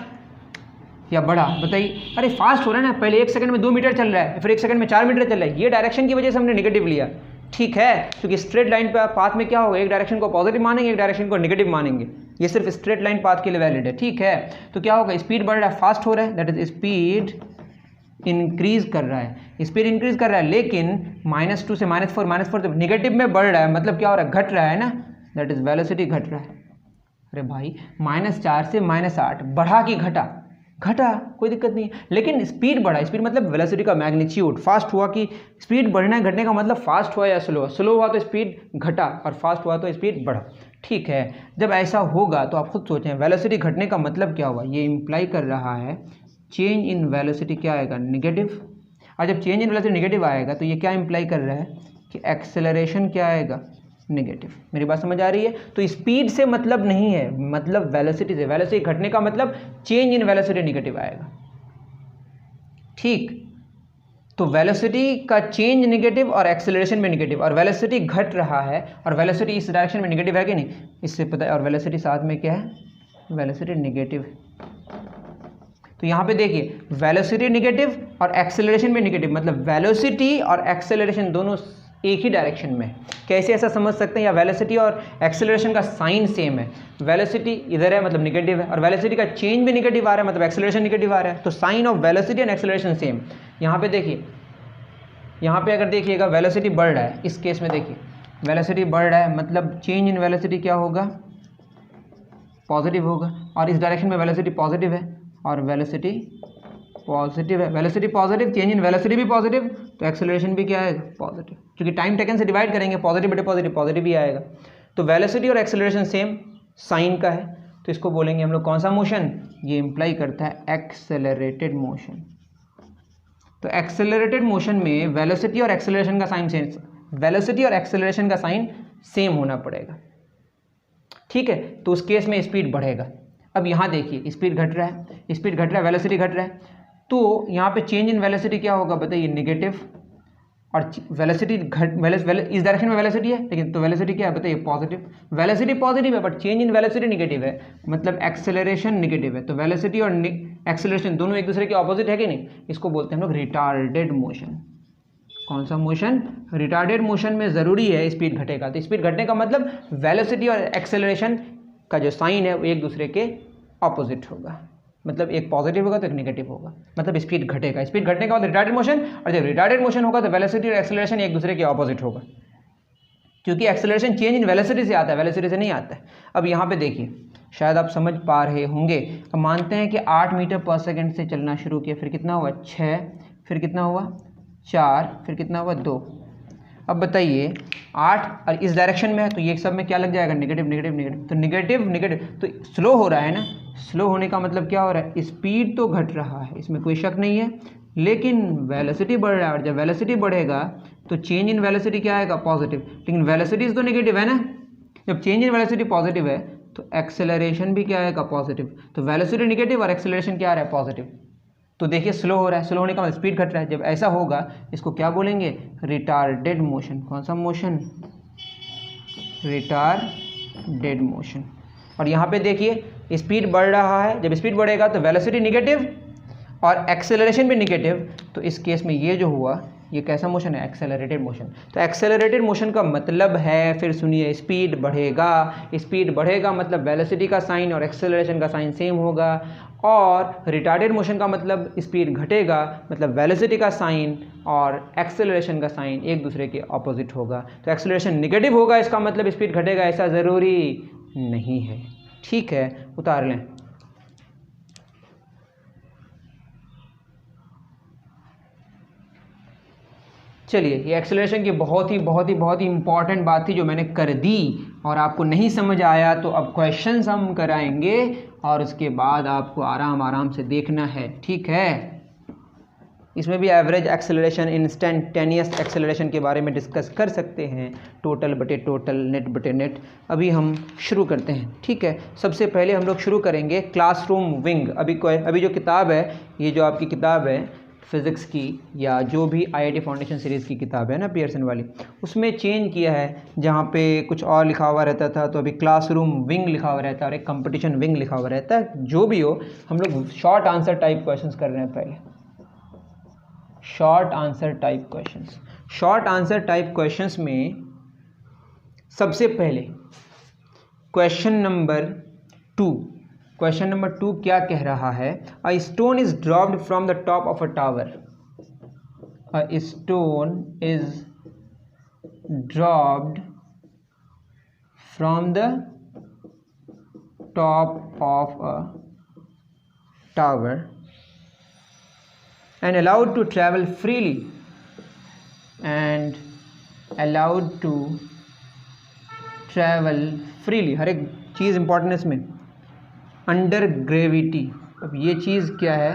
[SPEAKER 1] या बढ़ा बताइए, अरे फास्ट हो रहा है ना, पहले 1 सेकंड में 2 मीटर चल रहा है, फिर 1 सेकंड में 4 मीटर चल रहा है, ये डायरेक्शन की वजह से हमने नेगेटिव लिया, ठीक है, क्योंकि स्ट्रेट लाइन पे पाथ में क्या होगा, एक डायरेक्शन को पॉजिटिव मानेंगे एक डायरेक्शन को नेगेटिव मानेंगे, ये सिर्फ स्ट्रेट लाइन पाथ के लिए वैलिड है, ठीक है। तो क्या होगा, स्पीड बढ़ रहा है, फास्ट हो रहा है, दैट इज स्पीड इंक्रीज कर रहा है, स्पीड इंक्रीज कर रहा है, लेकिन -2 से -4 तो नेगेटिव में बढ़ रहा है, मतलब क्या हो रहा है घट रहा है ना, दैट इज वेलोसिटी घट रहा है। अरे भाई -4 से -8 बढ़ा कि घटा, घटा कोई दिक्कत नहीं है, लेकिन स्पीड बढ़ा, स्पीड मतलब वेलोसिटी का मैग्नीट्यूड, फास्ट हुआ कि स्पीड बढ़ना घटने का मतलब फास्ट हुआ या स्लो, स्लो हुआ तो स्पीड घटा और फास्ट हुआ तो स्पीड बढ़ा, ठीक है। जब ऐसा होगा तो आप खुद सोचें वेलोसिटी घटने का मतलब क्या हुआ, ये इम्प्लाई कर रहा है चेंज इन वेलोसिटी क्या आएगा नेगेटिव, और जब चेंज इन वेलोसिटी नेगेटिव आएगा तो ये क्या इम्प्लाई कर रहा है कि एक्सेलरेशन क्या आएगा नेगेटिव। मेरी बात समझ आ रही है, तो स्पीड से मतलब नहीं है, मतलब वेलोसिटी से, वेलोसिटी घटने का मतलब चेंज इन वेलोसिटी नेगेटिव आएगा, ठीक। तो वेलोसिटी का चेंज नेगेटिव और एक्सेलरेशन में नेगेटिव, और वेलोसिटी घट रहा है और वेलोसिटी इस डायरेक्शन में नेगेटिव है कि नहीं, इससे पता है, और वेलोसिटी साथ में क्या है, वेलोसिटी नेगेटिव है। तो यहाँ पे देखिए वेलोसिटी नेगेटिव और एक्सेलरेशन में नेगेटिव, मतलब वेलोसिटी और एक्सेलरेशन दोनों एक ही डायरेक्शन में। कैसे ऐसा समझ सकते हैं, या वेलोसिटी और एक्सेलरेशन का साइन सेम है, वेलोसिटी इधर है मतलब नेगेटिव है, और वेलोसिटी का चेंज भी नेगेटिव आ रहा है मतलब एक्सेलरेशन नेगेटिव आ रहा है, तो sign of velocity and acceleration same. यहाँ पे देखिए, यहाँ पे अगर देखिएगा वेलोसिटी बढ़ रहा है, इस केस में देखिए वेलोसिटी बढ़ रहा है मतलब चेंज इन वेलोसिटी क्या होगा पॉजिटिव होगा, और इस डायरेक्शन में वेलोसिटी पॉजिटिव है और वेलोसिटी पॉजिटिव है, velocity positive, change in velocity भी पॉजिटिव, तो एक्सेलरेशन भी क्या है पॉजिटिव, क्योंकि टाइम टेकन से डिवाइड करेंगे पॉजिटिव बटे पॉजिटिव, पॉजिटिव भी आएगा। तो वेलोसिटी और एक्सेलरेशन सेम साइन का है, तो इसको बोलेंगे हम लोग कौन सा मोशन, ये इंप्लाई करता है एक्सेलरेटेड मोशन। तो एक्सेलरेटेड मोशन में वेलोसिटी और एक्सेलरेशन का साइन सेम, वेलोसिटी और एक्सेलरेशन का साइन सेम होना पड़ेगा, ठीक है। तो उस केस में स्पीड बढ़ेगा, अब यहाँ देखिए स्पीड घट रहा है, स्पीड घट रहा है, वेलोसिटी घट रहा है, तो यहाँ पे चेंज इन वेलोसिटी क्या होगा बताइए, नेगेटिव। और वेलोसिटी इस डायरेक्शन में वेलोसिटी है, लेकिन तो वेलोसिटी क्या है बताइए, पॉजिटिव। वेलोसिटी पॉजिटिव है but change in velocity negative है, मतलब एक्सेलरेशन नेगेटिव है। तो वेलोसिटी और एक्सेलरेशन दोनों एक दूसरे के ऑपोजिट है कि नहीं, इसको बोलते हैं हम लोग रिटार्डेड मोशन। कौन सा मोशन, रिटार्डेड मोशन में ज़रूरी है स्पीड घटेगा। तो स्पीड घटने का मतलब वेलोसिटी और एक्सेलरेशन का जो साइन है वो एक दूसरे के ऑपोजिट होगा, मतलब एक पॉजिटिव होगा तो एक नेगेटिव होगा, मतलब स्पीड घटेगा। स्पीड घटने का मतलब रिटार्डेड मोशन, और जब रिटार्डेड मोशन होगा तो वेलोसिटी और एक्सेलरेशन एक दूसरे के ऑपोजिट होगा, क्योंकि एक्सेलरेशन चेंज इन वेलोसिटी से आता है, वेलोसिटी से नहीं आता है। अब यहाँ पे देखिए, शायद आप समझ पा रहे होंगे। अब मानते हैं कि 8 मीटर पर सेकंड से चलना शुरू किया, फिर कितना हुआ 6, फिर कितना हुआ 4, फिर कितना हुआ 2। अब बताइए 8 और इस डायरेक्शन में है तो ये सब में क्या लग जाएगा, नेगेटिव नेगेटिव नेगेटिव, तो नेगेटिव नेगेटिव तो स्लो हो रहा है ना। स्लो होने का मतलब क्या हो रहा है, स्पीड तो घट रहा है, इसमें कोई शक नहीं है, लेकिन वेलोसिटी बढ़ रहा है, और जब वेलोसिटी बढ़ेगा तो चेंज इन वेलोसिटी क्या आएगा, पॉजिटिव। लेकिन वेलोसिटी तो नेगेटिव है ना, जब चेंज इन वेलोसिटी पॉजिटिव है तो एक्सेलरेशन भी क्या आएगा, पॉजिटिव। तो वेलोसिटी नेगेटिव और एक्सेलरेशन क्या आ रहा है, पॉजिटिव। तो देखिए स्लो हो रहा है, स्लो होने का मतलब स्पीड घट रहा है। जब ऐसा होगा इसको क्या बोलेंगे, रिटार्डेड मोशन। कौन सा मोशन, रिटार्डेड मोशन। और यहाँ पे देखिए स्पीड बढ़ रहा है, जब स्पीड बढ़ेगा तो वेलोसिटी नेगेटिव और एक्सेलरेशन भी नेगेटिव, तो इस केस में ये जो हुआ ये कैसा मोशन है, एक्सेलरेटेड मोशन। तो एक्सेलरेटेड मोशन का मतलब है, फिर सुनिए, स्पीड बढ़ेगा। स्पीड बढ़ेगा मतलब वेलोसिटी का साइन और एक्सेलरेशन का साइन सेम होगा, और रिटार्डेड मोशन का मतलब स्पीड घटेगा, मतलब वेलोसिटी का साइन और एक्सेलरेशन का साइन एक दूसरे के ऑपोजिट होगा। तो एक्सेलरेशन नेगेटिव होगा, इसका मतलब स्पीड घटेगा, ऐसा ज़रूरी नहीं है। ठीक है, उतार लें। चलिए, ये एक्सेलरेशन की बहुत ही इंपॉर्टेंट बात थी जो मैंने कर दी, और आपको नहीं समझ आया तो अब क्वेश्चंस हम कराएंगे और उसके बाद आपको आराम से देखना है। ठीक है, इसमें भी एवरेज एक्सेलरेशन, इंस्टेंटेनियस एक्सेलरेशन के बारे में डिस्कस कर सकते हैं, टोटल बटे टोटल, नेट बटे नेट। अभी हम शुरू करते हैं। ठीक है, सबसे पहले हम लोग शुरू करेंगे क्लासरूम विंग। अभी जो किताब है, ये जो आपकी किताब है फिज़िक्स की, या जो भी आईआईटी फाउंडेशन सीरीज़ की किताब है ना, पियर्सन वाली, उसमें चेंज किया है। जहाँ पे कुछ और लिखा हुआ रहता था तो अभी क्लासरूम विंग लिखा हुआ रहता है, और एक कंपटीशन विंग लिखा हुआ रहता है। जो भी हो, हम लोग शॉर्ट आंसर टाइप क्वेश्चंस कर रहे हैं पहले, short answer type questions. Short answer type questions में सबसे पहले क्वेश्चन नंबर 2, क्वेश्चन नंबर 2 क्या कह रहा है, a stone is dropped from the top of a tower. A stone is dropped from the top of a tower and allowed to travel freely, and allowed to travel freely। हर एक चीज़ important है इसमें, under gravity. अब ये चीज़ क्या है,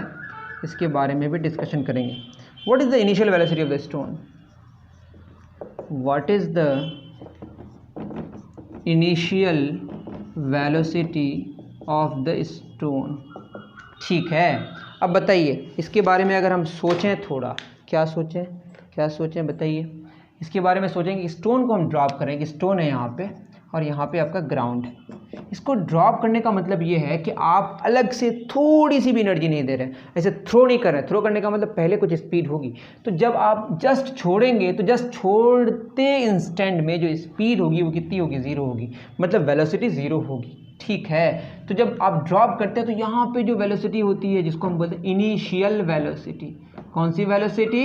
[SPEAKER 1] इसके बारे में भी डिस्कशन करेंगे। What is the initial velocity of the stone, what is the initial velocity of the stone. ठीक है, अब बताइए इसके बारे में अगर हम सोचें थोड़ा, क्या सोचें बताइए। इसके बारे में सोचेंगे कि स्टोन को हम ड्रॉप करेंगे, स्टोन है यहाँ पे और यहाँ पे आपका ग्राउंड है। इसको ड्रॉप करने का मतलब ये है कि आप अलग से थोड़ी सी भी एनर्जी नहीं दे रहे, ऐसे थ्रो नहीं कर रहे। थ्रो करने का मतलब पहले कुछ स्पीड होगी, तो जब आप जस्ट छोड़ेंगे तो जस्ट छोड़ते इंस्टेंट में जो स्पीड होगी वो कितनी होगी, 0 होगी, मतलब वेलोसिटी 0 होगी। ठीक है, तो जब आप ड्रॉप करते हैं तो यहाँ पे जो वेलोसिटी होती है जिसको हम बोलते हैं इनिशियल वेलोसिटी। कौन सी वेलोसिटी,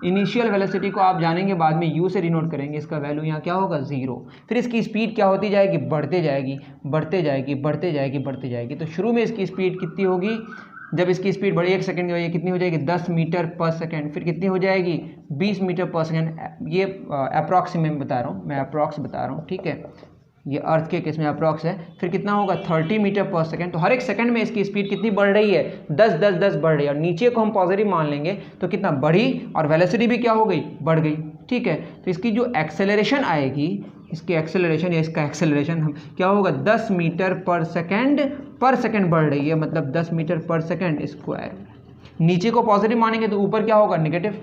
[SPEAKER 1] इनिशियल वेलोसिटी को आप जानेंगे बाद में, यू से डिनोट करेंगे। इसका वैल्यू यहाँ क्या होगा, 0। फिर इसकी स्पीड क्या होती जाएगी, बढ़ते जाएगी बढ़ते जाएगी बढ़ते जाएगी बढ़ते जाएगी। तो शुरू में इसकी स्पीड कितनी होगी, जब इसकी स्पीड बढ़ी 1 सेकंड की कितनी हो जाएगी, 10 मीटर पर सेकंड। फिर कितनी हो जाएगी, 20 मीटर पर सेकंड। ये अप्रॉक्सीमेट बता रहा हूँ, मैं अप्रॉक्स बता रहा हूँ। ठीक है, ये अर्थ के केस में अप्रॉक्स है। फिर कितना होगा, 30 मीटर पर सेकंड। तो हर एक सेकंड में इसकी स्पीड कितनी बढ़ रही है, 10 10 10 बढ़ रही है। और नीचे को हम पॉजिटिव मान लेंगे तो कितना बढ़ी, और वेलोसिटी भी क्या हो गई, बढ़ गई। ठीक है, तो इसकी जो एक्सेलरेशन आएगी इसकी एक्सेलरेशन या इसका एक्सेलरेशन हम क्या होगा 10 मीटर पर सेकेंड बढ़ रही है, मतलब 10 मीटर पर सेकेंड स्क्वायर। नीचे को पॉजिटिव मानेंगे तो ऊपर क्या होगा नेगेटिव,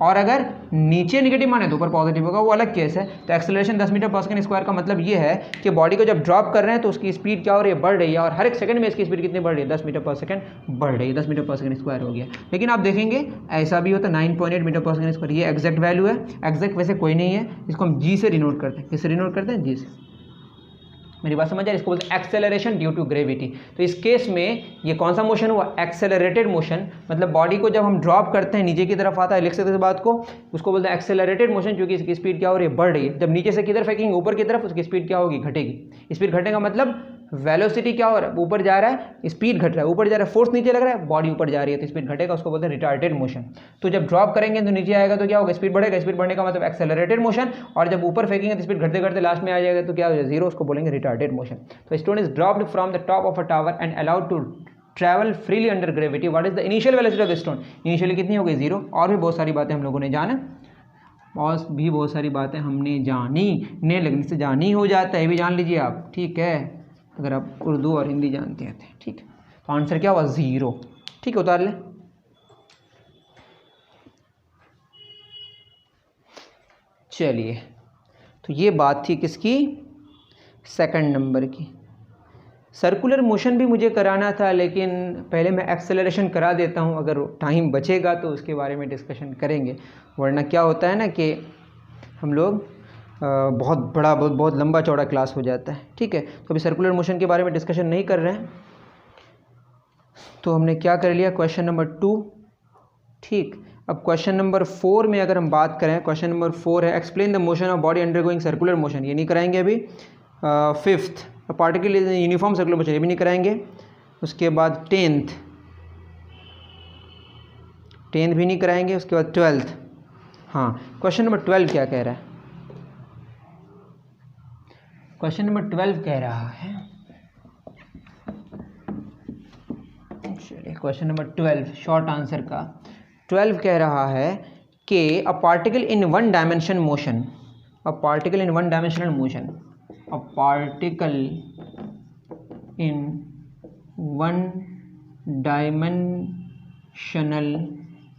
[SPEAKER 1] और अगर नीचे नेगेटिव माने तो ऊपर पॉजिटिव होगा, वो अलग केस है। तो एक्सेलरेशन 10 मीटर पर सेकंड स्क्वायर का मतलब ये है कि बॉडी को जब ड्रॉप कर रहे हैं तो उसकी स्पीड क्या हो रही है, बढ़ रही है, और हर एक सेकंड में इसकी स्पीड कितनी बढ़ रही है, 10 मीटर पर सेकंड बढ़ रही है, 10 मीटर पर सेकंड स्क्वायर हो गया। लेकिन आप देखेंगे ऐसा भी होता है 9.8 मीटर पर सेकंड स्क्वायर, ये एग्जैक्ट वैल्यू है। एग्जैक्ट वैसे कोई नहीं है, इसको हम जी से डिनोट करते हैं। किससे डिनोट करते हैं, जी से। मेरी बात समझ आ रही है, इसको बोलते हैं एक्सेलरेशन ड्यू टू ग्रेविटी। तो इस केस में ये कौन सा मोशन हुआ, एक्सेलरेटेड मोशन, मतलब बॉडी को जब हम ड्रॉप करते हैं नीचे की तरफ आता है, लिख सकते हैं इस बात को, उसको बोलते हैं एक्सेलरेटेड मोशन, क्योंकि इसकी स्पीड क्या हो रही है, बढ़ रही है। जब नीचे से किधर फेंकेंगे, ऊपर की तरफ, उसकी स्पीड क्या होगी, घटेगी। स्पीड घटेगा मतलब वेलोसिटी क्या हो रहा है, ऊपर जा रहा है, स्पीड घट रहा है, ऊपर जा रहा है, फोर्स नीचे लग रहा है, बॉडी ऊपर जा रही है, तो स्पीड घटेगा, उसको बोलते हैं रिटार्डेड मोशन। तो जब ड्रॉप करेंगे तो नीचे आएगा तो क्या होगा, स्पीड बढ़ेगा, स्पीड बढ़ने का मतलब एक्सेलरेटेड मोशन, और जब ऊपर फेंकेंगे तो स्पीड घटते घटते लास्ट में आ जाएगा तो क्या हो जाएगा, जीरो, उसको बोलेंगे रिटार्डेड मोशन। तो stone is dropped from the top of a tower and allowed to travel freely under gravity. What is the initial velocity of the stone, initially कितनी हो गई, जीरो। और भी बहुत सारी बातें हम लोगों ने जाना, और भी बहुत सारी बातें हमने जानी, ने लगने से जानी हो जाता है, ये भी जान लीजिए आप, ठीक है, अगर आप उर्दू और हिंदी जानते हैं, ठीक है। तो आंसर क्या हुआ, जीरो, ठीक है, उतार लें। चलिए, तो ये बात थी किसकी, सेकंड नंबर की। सर्कुलर मोशन भी मुझे कराना था, लेकिन पहले मैं एक्सेलरेशन करा देता हूँ, अगर टाइम बचेगा तो उसके बारे में डिस्कशन करेंगे, वरना क्या होता है ना कि हम लोग बहुत बड़ा बहुत लंबा चौड़ा क्लास हो जाता है, ठीक है। तो अभी सर्कुलर मोशन के बारे में डिस्कशन नहीं कर रहे हैं, तो हमने क्या कर लिया, क्वेश्चन नंबर 2, ठीक। अब क्वेश्चन नंबर 4 में अगर हम बात करें, क्वेश्चन नंबर 4 है explain the motion of body undergoing circular motion, ये नहीं कराएंगे अभी। 5th particle is uniform circular motion, ये भी नहीं कराएंगे। उसके बाद 10th भी नहीं कराएंगे। उसके बाद 12th, हाँ, क्वेश्चन नंबर 12 क्या कह रहा है, क्वेश्चन नंबर 12 कह रहा है, चलिए क्वेश्चन नंबर 12 शॉर्ट आंसर का 12 कह रहा है कि अ particle in one dimension motion, a particle in one dimensional motion, a particle in one dimensional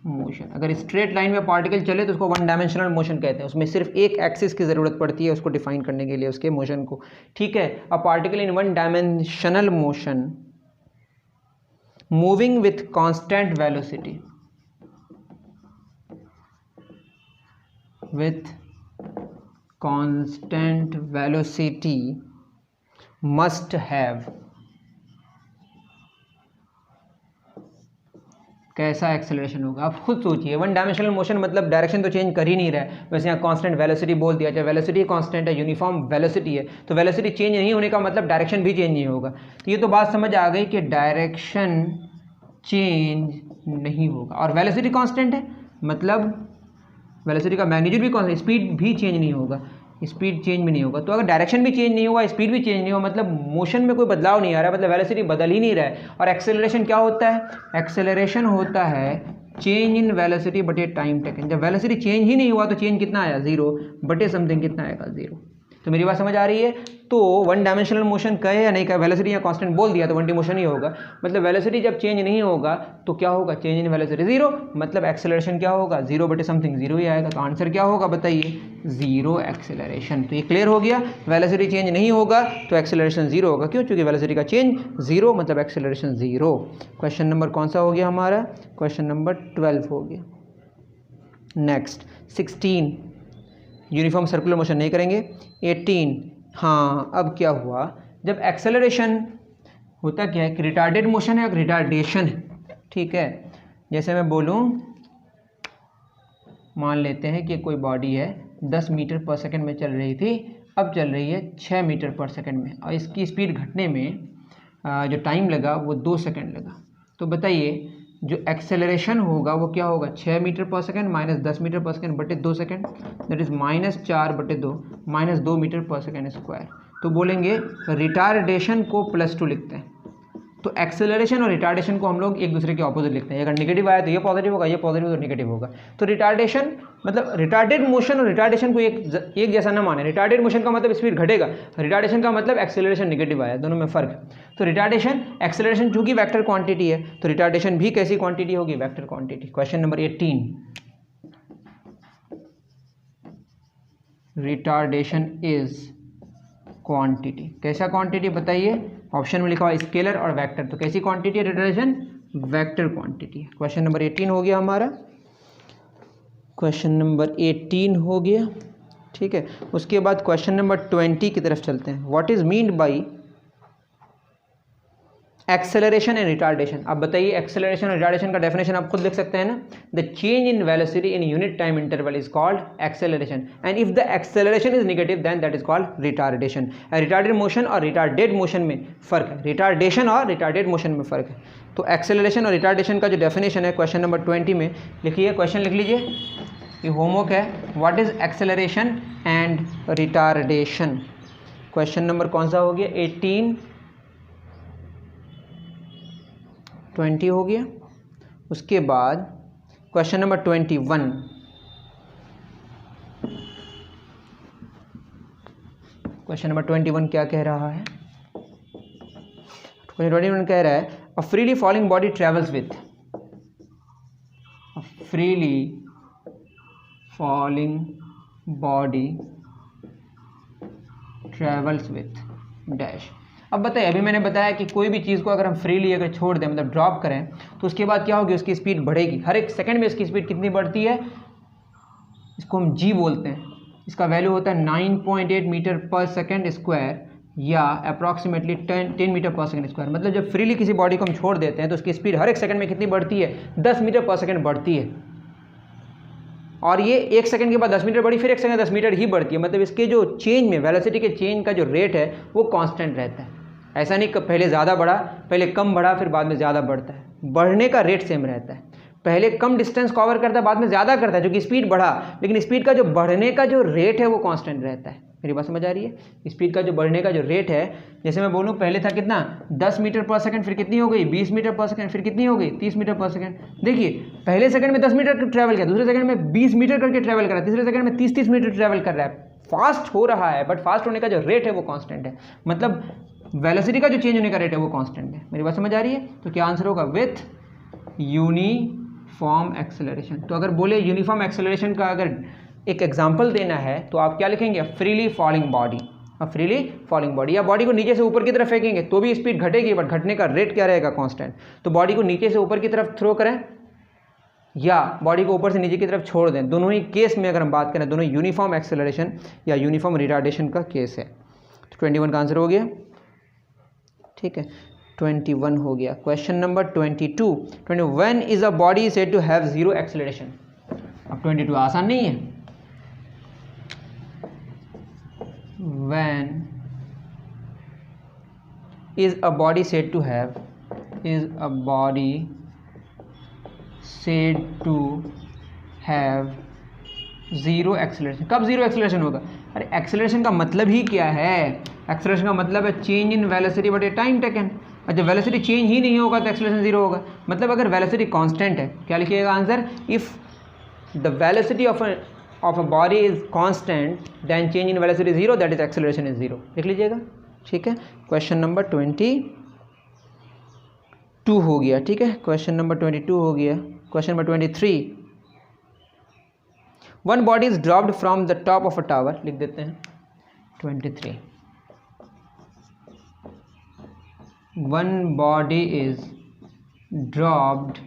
[SPEAKER 1] motion. अगर स्ट्रेट लाइन में पार्टिकल चले तो उसको वन डायमेंशनल मोशन कहते हैं, उसमें सिर्फ एक एक्सिस की ज़रूरत पड़ती है उसको डिफाइन करने के लिए, उसके मोशन को, ठीक है। अ particle in one dimensional motion moving with constant velocity, with constant velocity must have, कैसा एक्सेलरेशन होगा, आप खुद सोचिए। वन डायमेंशनल मोशन मतलब डायरेक्शन तो चेंज कर ही नहीं रहा है, वैसे यहाँ कांस्टेंट वेलोसिटी बोल दिया जाए, वेलोसिटी कांस्टेंट है, यूनिफॉर्म वेलोसिटी है, तो वेलोसिटी चेंज नहीं होने का मतलब डायरेक्शन भी चेंज नहीं होगा। तो ये तो बात समझ आ गई कि डायरेक्शन चेंज नहीं होगा, और वेलोसिटी कांस्टेंट है मतलब वेलोसिटी का मैग्नीट्यूड भी कांस्टेंट, स्पीड भी चेंज नहीं होगा, स्पीड चेंज भी नहीं होगा। तो अगर डायरेक्शन भी चेंज नहीं हुआ, स्पीड भी चेंज नहीं हुआ, मतलब मोशन में कोई बदलाव नहीं आ रहा है, मतलब वेलोसिटी बदल ही नहीं रहा है। और एक्सेलरेशन क्या होता है, एक्सेलरेशन होता है चेंज इन वेलोसिटी बटे टाइम टेकन। जब वेलोसिटी चेंज ही नहीं हुआ तो चेंज कितना आया, जीरो, बटे समथिंग कितना आएगा, जीरो। तो मेरी बात समझ आ रही है। तो वन डायमेंशनल मोशन कहे या नहीं कहे, वेलोसिटी या कांस्टेंट बोल दिया तो वन डी मोशन ही होगा। मतलब वेलोसिटी जब चेंज नहीं होगा तो क्या होगा, चेंज इन वेलोसिटी जीरो, मतलब एक्सेलरेशन क्या होगा, जीरो बटे समथिंग जीरो ही आएगा। तो आंसर क्या होगा बताइए, जीरो एक्सेलरेशन। तो ये क्लियर हो गया, वेलोसिटी चेंज नहीं होगा तो एक्सेलरेशन जीरो होगा। क्यों, क्योंकि वेलोसिटी का चेंज जीरो मतलब एक्सेलरेशन जीरो। क्वेश्चन नंबर कौन सा हो गया हमारा, क्वेश्चन नंबर 12 हो गया। नेक्स्ट 16 यूनिफॉर्म सर्कुलर मोशन नहीं करेंगे। 18, हाँ, अब क्या हुआ, जब एक्सेलरेशन होता क्या है, रिटार्डेड मोशन है या रिटार्डेशन है, ठीक है। जैसे मैं बोलूँ, मान लेते हैं कि कोई बॉडी है 10 मीटर पर सेकंड में चल रही थी, अब चल रही है 6 मीटर पर सेकंड में, और इसकी स्पीड घटने में जो टाइम लगा वो 2 सेकंड लगा। तो बताइए जो एक्सेलरेशन होगा वो क्या होगा, 6 मीटर पर सेकंड माइनस 10 मीटर पर सेकंड बटे 2 सेकंड, दैट इज -4 बटे 2 -2 मीटर पर सेकंड स्क्वायर। तो बोलेंगे रिटार्डेशन को +2 लिखते हैं, तो एक्सेलरेशन और रिटार्डेशन को हम लोग एक दूसरे के ऑपोजिट लिखते हैं। अगर नेगेटिव आया तो ये पॉजिटिव होगा, ये पॉजिटिव तो नेगेटिव होगा। तो रिटार्डेशन मतलब रिटार्डेड मोशन और रिटार्डेशन को एक जैसा ना माने। रिटार्डेड मोशन का मतलब स्पीड घटेगा, रिटार्डेशन का मतलब एक्सेलरेशन नेगेटिव आया, दोनों में फर्क है। तो रिटार्डेशन एक्सेलरेशन चूंकि वेक्टर क्वांटिटी है तो रिटार्डेशन भी कैसी क्वांटिटी होगी, vector quantity. Question number 18, retardation is quantity. कैसा क्वांटिटी बताइए, ऑप्शन में लिखा हुआ स्केलर और वेक्टर, तो कैसी क्वांटिटी है retardation, vector quantity. Question number 18 हो गया हमारा, क्वेश्चन नंबर 18 हो गया, ठीक है। उसके बाद क्वेश्चन नंबर 20 की तरफ चलते हैं। What is meant by acceleration and retardation. आप बताइए एक्सेलरेशन और रिटार्डेशन का डेफिनेशन आप खुद लिख सकते हैं ना। The change in velocity in unit time interval is called acceleration and if the acceleration is negative then that is called retardation. Retarded motion और रिटार्डेड मोशन में फर्क है, रिटार्डेशन और रिटार्डेड मोशन में फर्क है। तो एक्सेलरेशन और रिटार्डेशन का जो डेफिनेशन है क्वेश्चन नंबर 20 में लिखिए, क्वेश्चन लिख लीजिए, ये होमवर्क है। What is acceleration and retardation. Question number कौन सा हो गया, 18 20 हो गया। उसके बाद क्वेश्चन नंबर 21, क्वेश्चन नंबर 21 क्या कह रहा है, क्वेश्चन 21 कह रहा है a freely falling body travels with, a freely falling body travels with dash. अब बताइए, अभी मैंने बताया कि कोई भी चीज़ को अगर हम फ्रीली अगर छोड़ दें मतलब ड्रॉप करें तो उसके बाद क्या होगी, उसकी स्पीड बढ़ेगी। हर एक सेकंड में इसकी स्पीड कितनी बढ़ती है, इसको हम जी बोलते हैं। इसका वैल्यू होता है 9.8 मीटर पर सेकंड स्क्वायर या अप्रॉक्सीमेटली 10 मीटर पर सेकंड स्क्वायर। मतलब जब फ्रीली किसी बॉडी को हम छोड़ देते हैं तो उसकी स्पीड हर एक सेकंड में कितनी बढ़ती है, 10 मीटर पर सेकंड बढ़ती है। और ये एक सेकंड के बाद 10 मीटर बढ़ी, फिर एक सेकंड 10 मीटर ही बढ़ती है। मतलब इसके जो चेंज में वेलोसिटी के चेंज का जो रेट है वो कांस्टेंट रहता है। ऐसा नहीं कि पहले ज़्यादा बढ़ा, पहले कम बढ़ा, फिर बाद में ज़्यादा बढ़ता है। बढ़ने का रेट सेम रहता है, पहले कम डिस्टेंस कवर करता है, बाद में ज़्यादा करता है, जो कि स्पीड बढ़ा, लेकिन स्पीड का जो बढ़ने का जो रेट है वो कांस्टेंट रहता है। मेरी बात समझ आ रही है? स्पीड का जो बढ़ने का जो रेट है, जैसे मैं बोलूँ पहले था कितना 10 मीटर पर सेकंड, फिर कितनी हो गई 20 मीटर पर सेकंड, फिर कितनी हो गई 30 मीटर पर सेकंड। देखिए पहले सेकंड में 10 मीटर ट्रैवल किया, दूसरे सेकंड में 20 मीटर करके ट्रैवल कर रहा है, तीसरे सेकंड में 30 मीटर ट्रैवल कर रहा है। फास्ट हो रहा है, बट फास्ट होने का जो रेट है वो कांस्टेंट है। मतलब वेलोसिटी का जो चेंज होने का रेट है वो कांस्टेंट है। मेरी बात समझ आ रही है? तो क्या आंसर होगा, विथ यूनिफॉर्म एक्सेलरेशन। तो अगर बोले यूनिफॉर्म एक्सेलरेशन का अगर एक एग्जांपल देना है तो आप क्या लिखेंगे, फ्रीली फॉलिंग बॉडी। अब फ्रीली फॉलिंग बॉडी, या बॉडी को नीचे से ऊपर की तरफ फेंकेंगे तो भी स्पीड घटेगी, बट घटने का रेट क्या रहेगा, कांस्टेंट। तो बॉडी को नीचे से ऊपर की तरफ थ्रो करें या बॉडी को ऊपर से नीचे की तरफ छोड़ दें, दोनों ही केस में अगर हम बात करें, दोनों यूनिफॉर्म एक्सेलरेशन या यूनिफॉर्म रिटार्डेशन का केस है। तो 21 का आंसर हो गया, ठीक है। 21 हो गया। Question number 22, when is a body said to have zero acceleration. अब 22 आसान नहीं है। When is a body said to have, is a body said to have zero acceleration. कब जीरो एक्सेलरेशन होगा? अरे एक्सेलरेशन का मतलब ही क्या है, एक्सेलरेशन का मतलब है चेंज इन वेलोसिटी बटे टाइम टेकन। और जब वेलोसिटी चेंज ही नहीं होगा तो एक्सेलरेशन जीरो होगा। मतलब अगर वेलोसिटी कांस्टेंट है, क्या लिखिएगा answer, if the velocity of a body is constant then change in velocity is zero, that is acceleration is zero। लिख लीजिएगा, ठीक है। क्वेश्चन नंबर 22 हो गया, ठीक है। क्वेश्चन नंबर 22 हो गया। Question number 23, one body is dropped from the top of a tower. लिख देते हैं 23, one body is dropped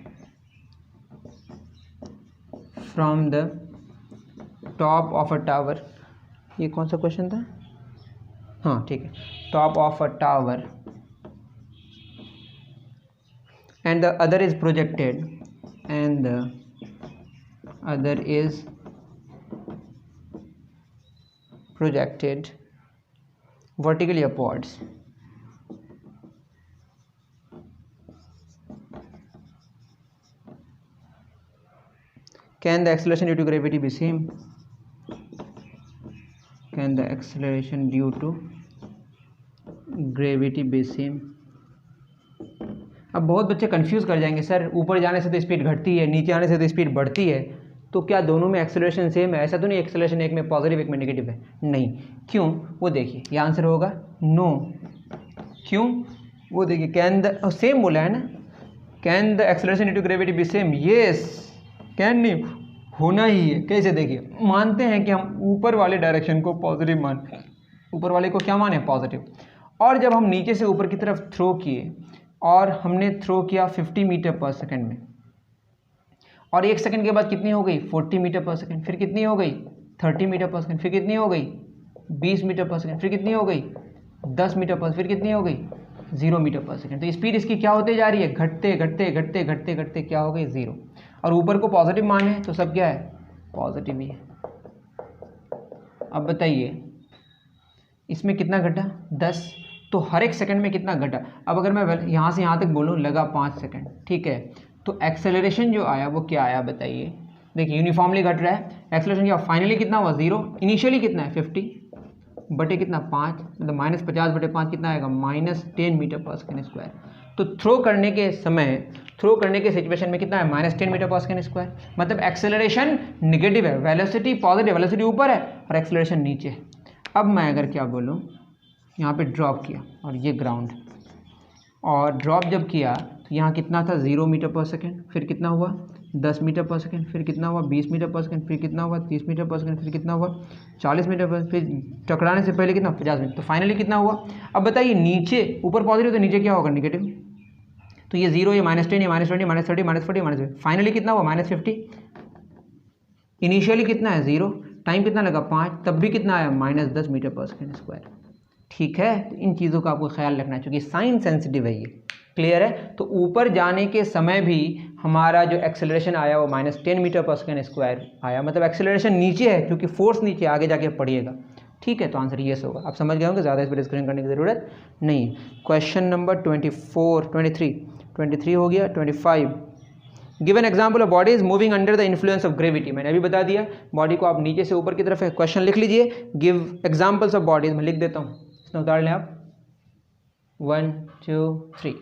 [SPEAKER 1] from the top of a tower. ये कौन सा क्वेश्चन था? हाँ ठीक है, top of a tower and the other is projected, and the other is projected vertically upwards. Can the acceleration due to gravity be same? Can the acceleration due to gravity be same? अब बहुत बच्चे confuse कर जाएंगे, sir ऊपर जाने से तो speed घटती है, नीचे आने से तो स्पीड बढ़ती है, तो क्या दोनों में एक्सेलरेशन सेम है? ऐसा तो नहीं एक्सेलरेशन एक में पॉजिटिव एक में नेगेटिव है, नहीं। क्यों? वो देखिए, ये आंसर होगा नो। क्यों? वो देखिए, कैन द सेम बोला है ना, can the acceleration due to gravity be same? Yes, can नहीं, होना ही है। कैसे? देखिए, मानते हैं कि हम ऊपर वाले डायरेक्शन को पॉजिटिव मान, ऊपर वाले को क्या माने? पॉजिटिव। और जब हम नीचे से ऊपर की तरफ थ्रो किए और हमने थ्रो किया 50 मीटर पर सेकेंड में, और 1 सेकंड के बाद कितनी हो गई? 40 मीटर पर सेकंड, फिर कितनी हो गई? 30 मीटर पर सेकंड, फिर कितनी हो गई? 20 मीटर पर सेकंड, फिर कितनी हो गई? 10 मीटर पर, फिर कितनी हो गई? 0 मीटर पर सेकंड। तो स्पीड इसकी क्या होते जा रही है? घटते घटते घटते घटते घटते क्या हो गई? 0। और ऊपर को पॉजिटिव मान है तो सब क्या है? पॉजिटिव ही है। अब बताइए, इसमें कितना घटा? 10। तो हर एक सेकंड में कितना घटा? अब अगर मैं यहाँ से यहाँ तक बोलूँ, लगा 5 सेकंड, ठीक है, तो एक्सेलरेशन जो आया वो क्या आया बताइए? देखिए, यूनिफॉर्मली घट रहा है, एक्सेलरेशन क्या? फाइनली कितना हुआ? 0। इनिशियली कितना है? 50 बटे कितना? 5, मतलब -50 बटे 5 कितना आएगा? -10 मीटर पर सेकेंड स्क्वायर। तो थ्रो करने के समय, थ्रो करने के सिचुएशन में कितना है? -10 मीटर पर सेकेंड स्क्वायर। मतलब एक्सेलरेशन निगेटिव है, वेलोसिटी पॉजिटिव, वेलोसिटी ऊपर है और एक्सेलरेशन नीचे है। अब मैं अगर क्या बोलूँ, यहाँ पे ड्रॉप किया और ये ग्राउंड, और ड्रॉप जब किया तो यहाँ कितना था? 0 मीटर पर सेकेंड, फिर कितना हुआ? 10 मीटर पर सेकेंड, फिर कितना हुआ? 20 मीटर पर सेकेंड, फिर कितना हुआ? 30 मीटर पर सेकेंड, फिर कितना हुआ? 40 मीटर पर, फिर टकराने से पहले कितना? 50 मीटर। तो फाइनली कितना हुआ? अब बताइए, नीचे, ऊपर पॉजिटिव तो नीचे क्या होगा? नेगेटिव। तो ये 0, ये -10, ये -20, -30, -40, -50, फाइनली कितना हुआ? -50। इनिशियली कितना है? 0। टाइम कितना लगा? 5, तब भी कितना आया? -10 मीटर पर सेकेंड स्क्वायर। ठीक है, तो इन चीज़ों का आपको ख्याल रखना है, क्योंकि साइन सेंसिटिव है ये। क्लियर है? तो ऊपर जाने के समय भी हमारा जो एक्सेलरेशन आया वो -10 मीटर पर सेकेंड स्क्वायर आया, मतलब एक्सेलरेशन नीचे है क्योंकि फोर्स नीचे, आगे जाके पढ़िएगा। ठीक है, तो आंसर येस होगा। आप समझ गए होंगे, ज़्यादा इस पर डिस्कशन करने की ज़रूरत नहीं है। क्वेश्चन नंबर 23 हो गया। 25, give an example of body is moving under the influence of gravity. मैंने अभी बता दिया, बॉडी को आप नीचे से ऊपर की तरफ है। क्वेश्चन लिख लीजिए, गिव एग्जाम्पल्स ऑफ बॉडीज। मैं लिख देता हूँ, इसमें उतार लें आप। 1 2 3।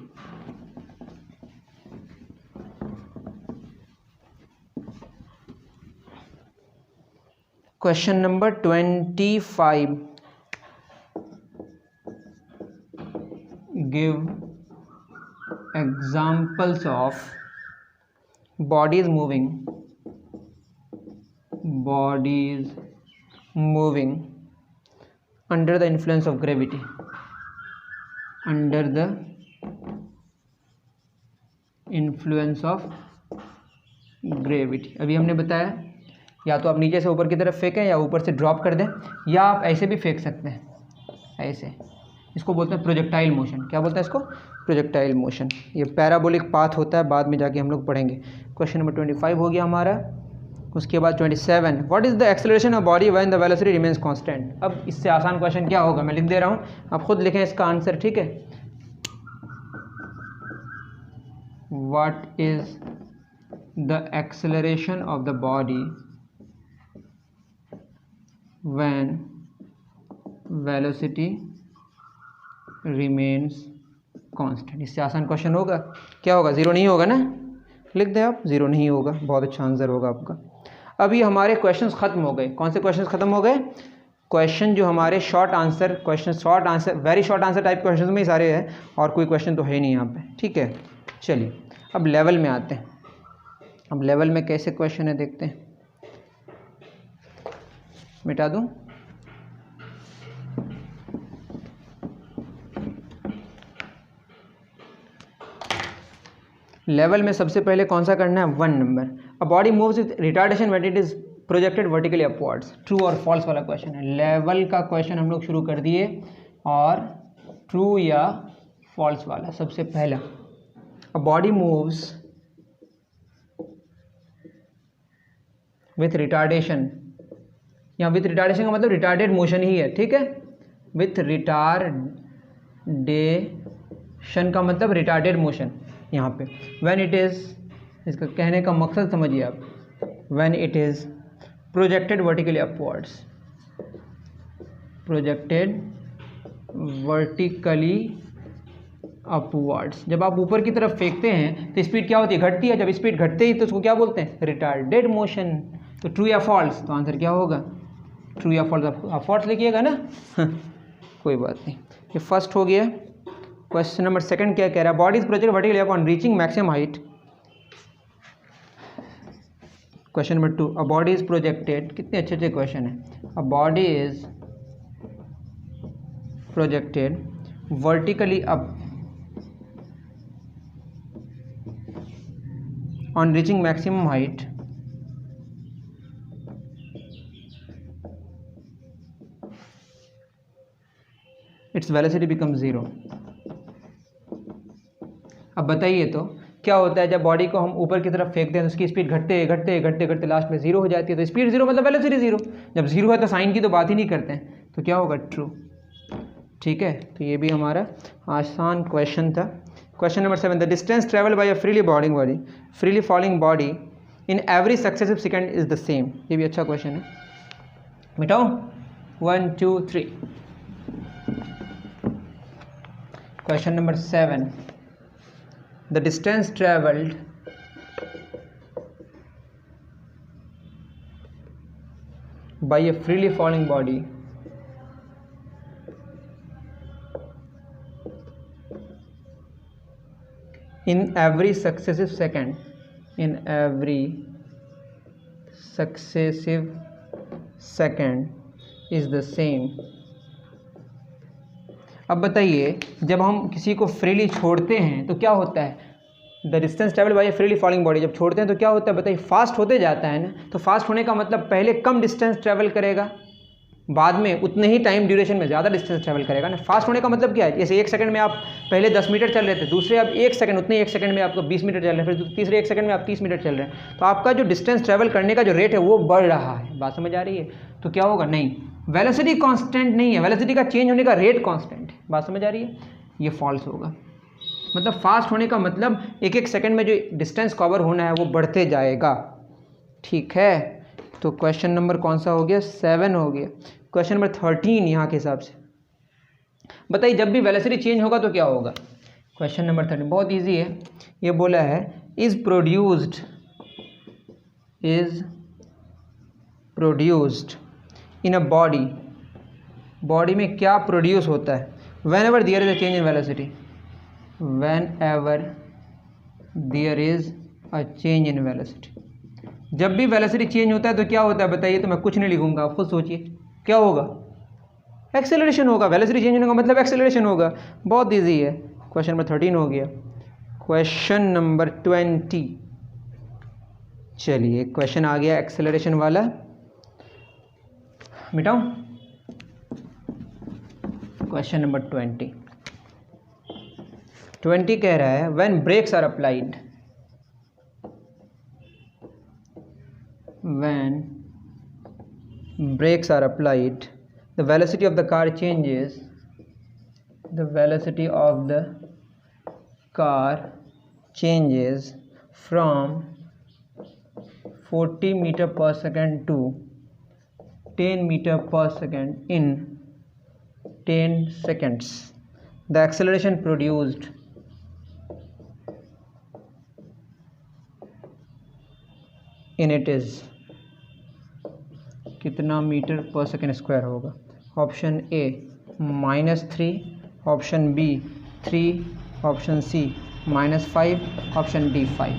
[SPEAKER 1] Question number 25, give examples of bodies moving under the influence of gravity, under the influence of gravity। अभी हमने बताया, या तो आप नीचे से ऊपर की तरफ फेंकें या ऊपर से ड्रॉप कर दें, या आप ऐसे भी फेंक सकते हैं, ऐसे। इसको बोलते हैं प्रोजेक्टाइल मोशन। क्या बोलते हैं इसको? Projectile motion. ये पैराबोलिक पाथ होता है, बाद में जाके हम लोग पढ़ेंगे। क्वेश्चन नंबर 25 हो गया हमारा। उसके बाद 27, what is the acceleration of body when the velocity remains constant. अब इससे आसान क्वेश्चन क्या होगा, मैं लिख दे रहा हूँ, आप खुद लिखें इसका आंसर। ठीक है, what is the acceleration of the body when velocity remains constant. इससे आसान क्वेश्चन होगा। क्या होगा? 0 नहीं होगा ना, लिख दें आप, 0 नहीं होगा। बहुत अच्छा आंसर होगा आपका। अभी हमारे क्वेश्चंस खत्म हो गए। कौन से क्वेश्चंस खत्म हो गए? क्वेश्चन जो हमारे short answer question, short answer, very short answer type question में ही सारे हैं, और कोई क्वेश्चन तो है नहीं यहाँ पे। ठीक है, चलिए अब लेवल में आते हैं। अब लेवल में कैसे क्वेश्चन है देखते हैं। मिटा दूँ? लेवल में सबसे पहले कौन सा करना है? 1 number. A body moves with retardation when it is projected vertically upwards. True और फॉल्स वाला क्वेश्चन है। लेवल का क्वेश्चन हम लोग शुरू कर दिए, और ट्रू या फॉल्स वाला सबसे पहला। A body moves with retardation, या विथ रिटार्डेशन का मतलब रिटार्डेड मोशन ही है। ठीक है, विथ रिटार्डेशन का मतलब रिटार्डेड मोशन यहाँ पे। व्हेन इट इज़, इसका कहने का मकसद समझिए आप, when it is projected vertically upwards, projected vertically upwards. जब आप ऊपर की तरफ फेंकते हैं तो स्पीड क्या होती है, घटती है। जब स्पीड घटते ही तो उसको क्या बोलते हैं, रिटार्डेड मोशन। तो ट्रू या फॉल्स, तो आंसर क्या होगा, ट्रू या फॉल्स। आप फॉल्स लिखिएगा ना कोई बात नहीं। ये फर्स्ट हो गया। क्वेश्चन नंबर सेकंड क्या कह रहा है, body is projected vertically upon reaching maximum height. Question number 2, a body is projected, कितने अच्छे अच्छे क्वेश्चन है। अ body is projected vertically up on reaching maximum height its velocity becomes 0। अब बताइए तो क्या होता है, जब बॉडी को हम ऊपर की तरफ फेंकते हैं तो उसकी स्पीड घटते घटते घटते घटते लास्ट में 0 हो जाती है। तो स्पीड 0 मतलब वेलोसिटी 0। जब 0 है तो साइन की तो बात ही नहीं करते हैं, तो क्या होगा, ट्रू। ठीक है, तो ये भी हमारा आसान क्वेश्चन था। Question number 7, the distance travel by a freely falling body in every successive second is the same. ये भी अच्छा क्वेश्चन है, मिटाओ 1 2 3। Question number 7, the distance travelled by a freely falling body in every successive second is the same। अब बताइए, जब हम किसी को फ्रीली छोड़ते हैं तो क्या होता है, the distance travel by freely falling body, जब छोड़ते हैं तो क्या होता है बताइए, फास्ट होते जाता है ना। तो फास्ट होने का मतलब पहले कम डिस्टेंस ट्रेवल करेगा, बाद में उतने ही टाइम ड्यूरेशन में ज़्यादा डिस्टेंस ट्रेवल करेगा ना। फास्ट होने का मतलब क्या है, जैसे 1 सेकंड में आप पहले 10 मीटर चल रहे थे, दूसरे अब 1 सेकंड, उतने 1 सेकंड में आपको 20 मीटर चल रहे हैं, फिर तीसरे 1 सेकंड में आप 30 मीटर चल रहे हैं। तो आपका जो डिस्टेंस ट्रेवल करने का जो रेट है वो बढ़ रहा है। बात समझ आ रही है। तो क्या होगा, नहीं, वेलोसिटी कांस्टेंट नहीं है, वेलोसिटी का चेंज होने का रेट कांस्टेंट है। बात समझ आ रही है, ये फॉल्स होगा। मतलब फास्ट होने का मतलब 1 सेकंड में जो डिस्टेंस कवर होना है वो बढ़ते जाएगा। ठीक है, तो क्वेश्चन नंबर कौन सा हो गया, 7 हो गया। क्वेश्चन नंबर 13 यहाँ के हिसाब से बताइए, जब भी वेलोसिटी चेंज होगा तो क्या होगा। क्वेश्चन नंबर 13 बहुत इजी है। ये बोला है is produced in a body में क्या प्रोड्यूस होता है, whenever there is a change in velocity, whenever there is a change in velocity. जब भी वेलोसिटी चेंज होता है तो क्या होता है बताइए। तो मैं कुछ नहीं लिखूंगा, आप खुद सोचिए क्या होगा, एक्सेलरेशन होगा। वेलोसिटी चेंज होने का मतलब एक्सेलरेशन होगा। बहुत इजी है। क्वेश्चन नंबर 13 हो गया। क्वेश्चन नंबर 20, चलिए क्वेश्चन आ गया एक्सेलरेशन वाला, मिटाऊं। क्वेश्चन नंबर 20 कह रहा है when brakes are applied, when brakes are applied the velocity of the car changes, the velocity of the car changes from 40 meter per second to 10 meter per second in 10 seconds। The acceleration produced in it is कितना metre पर second square होगा। Option A -3, option B 3, option C -5, option D 5।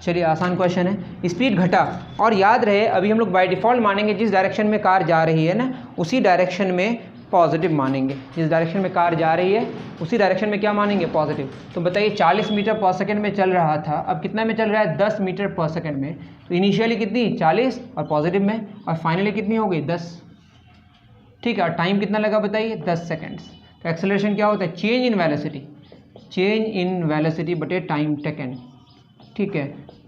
[SPEAKER 1] चलिए आसान question है। Speed घटा, और याद रहे अभी हम लोग बाय डिफ़ॉल्ट मानेंगे जिस डायरेक्शन में कार जा रही है ना उसी डायरेक्शन में पॉजिटिव मानेंगे। जिस डायरेक्शन में कार जा रही है उसी डायरेक्शन में क्या मानेंगे, पॉजिटिव। तो बताइए 40 मीटर पर सेकंड में चल रहा था, अब कितना में चल रहा है, 10 मीटर पर सेकंड में। तो इनिशियली कितनी 40 और पॉजिटिव में, और फाइनली कितनी हो गई 10। ठीक है, और टाइम कितना लगा बताइए, 10 सेकेंड्स। तो एक्सेलरेशन क्या होता है, चेंज इन वेलोसिटी बटे टाइम टेकन। ठीक है,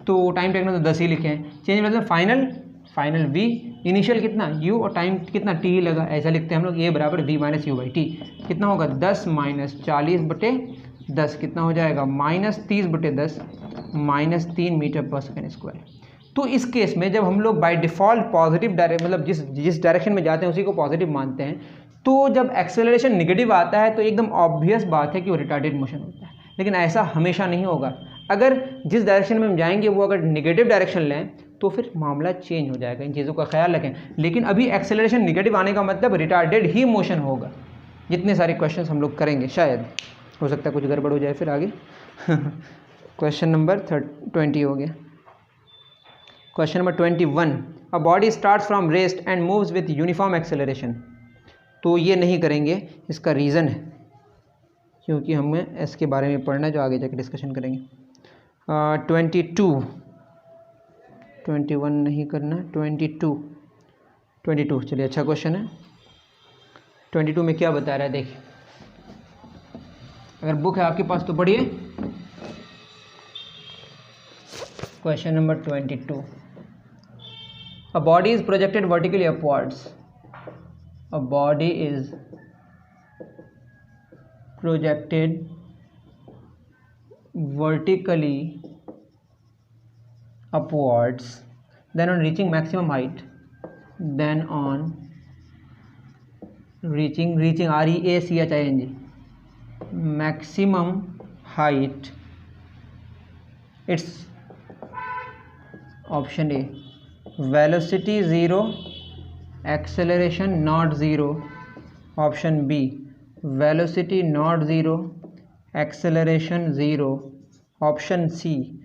[SPEAKER 1] तो टाइम टेकन तो 10 ही लिखे हैं। Change in final v, initial कितना u और टाइम कितना t ही लगा, ऐसा लिखते हैं हम लोग। a बराबर v minus you by T. कितना होगा 10 माइनस 40 बटे 10 कितना हो जाएगा, -30 बटे 10 -3 मीटर पर सेकेंड स्क्वायर। तो इस केस में जब हम लोग बाय डिफ़ॉल्ट पॉजिटिव डायरेक्ट मतलब जिस डायरेक्शन में जाते हैं उसी को पॉजिटिव मानते हैं, तो जब एक्सेलरेशन नेगेटिव आता है तो एकदम ऑब्वियस बात है कि वो रिटार्डेड मोशन होता है, लेकिन ऐसा हमेशा नहीं होगा। अगर जिस डायरेक्शन में हम जाएंगे वो अगर नेगेटिव डायरेक्शन लें तो फिर मामला चेंज हो जाएगा। इन चीज़ों का ख्याल रखें। लेकिन अभी एक्सेलरेशन नेगेटिव आने का मतलब रिटार्डेड ही मोशन होगा। जितने सारे क्वेश्चंस हम लोग करेंगे, शायद हो सकता है कुछ गड़बड़ हो जाए फिर आगे। क्वेश्चन नंबर 20 हो गया। Question number 21, a body starts from rest and moves with uniform acceleration. तो ये नहीं करेंगे, इसका रीज़न है क्योंकि हमें इसके बारे में पढ़ना है जो आगे जाके डिस्कशन करेंगे। 21 नहीं करना, 22 चलिए, अच्छा क्वेश्चन है। 22 में क्या बता रहा है देखिए, अगर बुक है आपके पास तो पढ़िए। Question number 22, a body is projected vertically upwards. A body is projected vertically upwards, then on reaching maximum height, then on reaching REACHING maximum height, its option A velocity 0, acceleration not 0, option B velocity not 0, acceleration 0, option C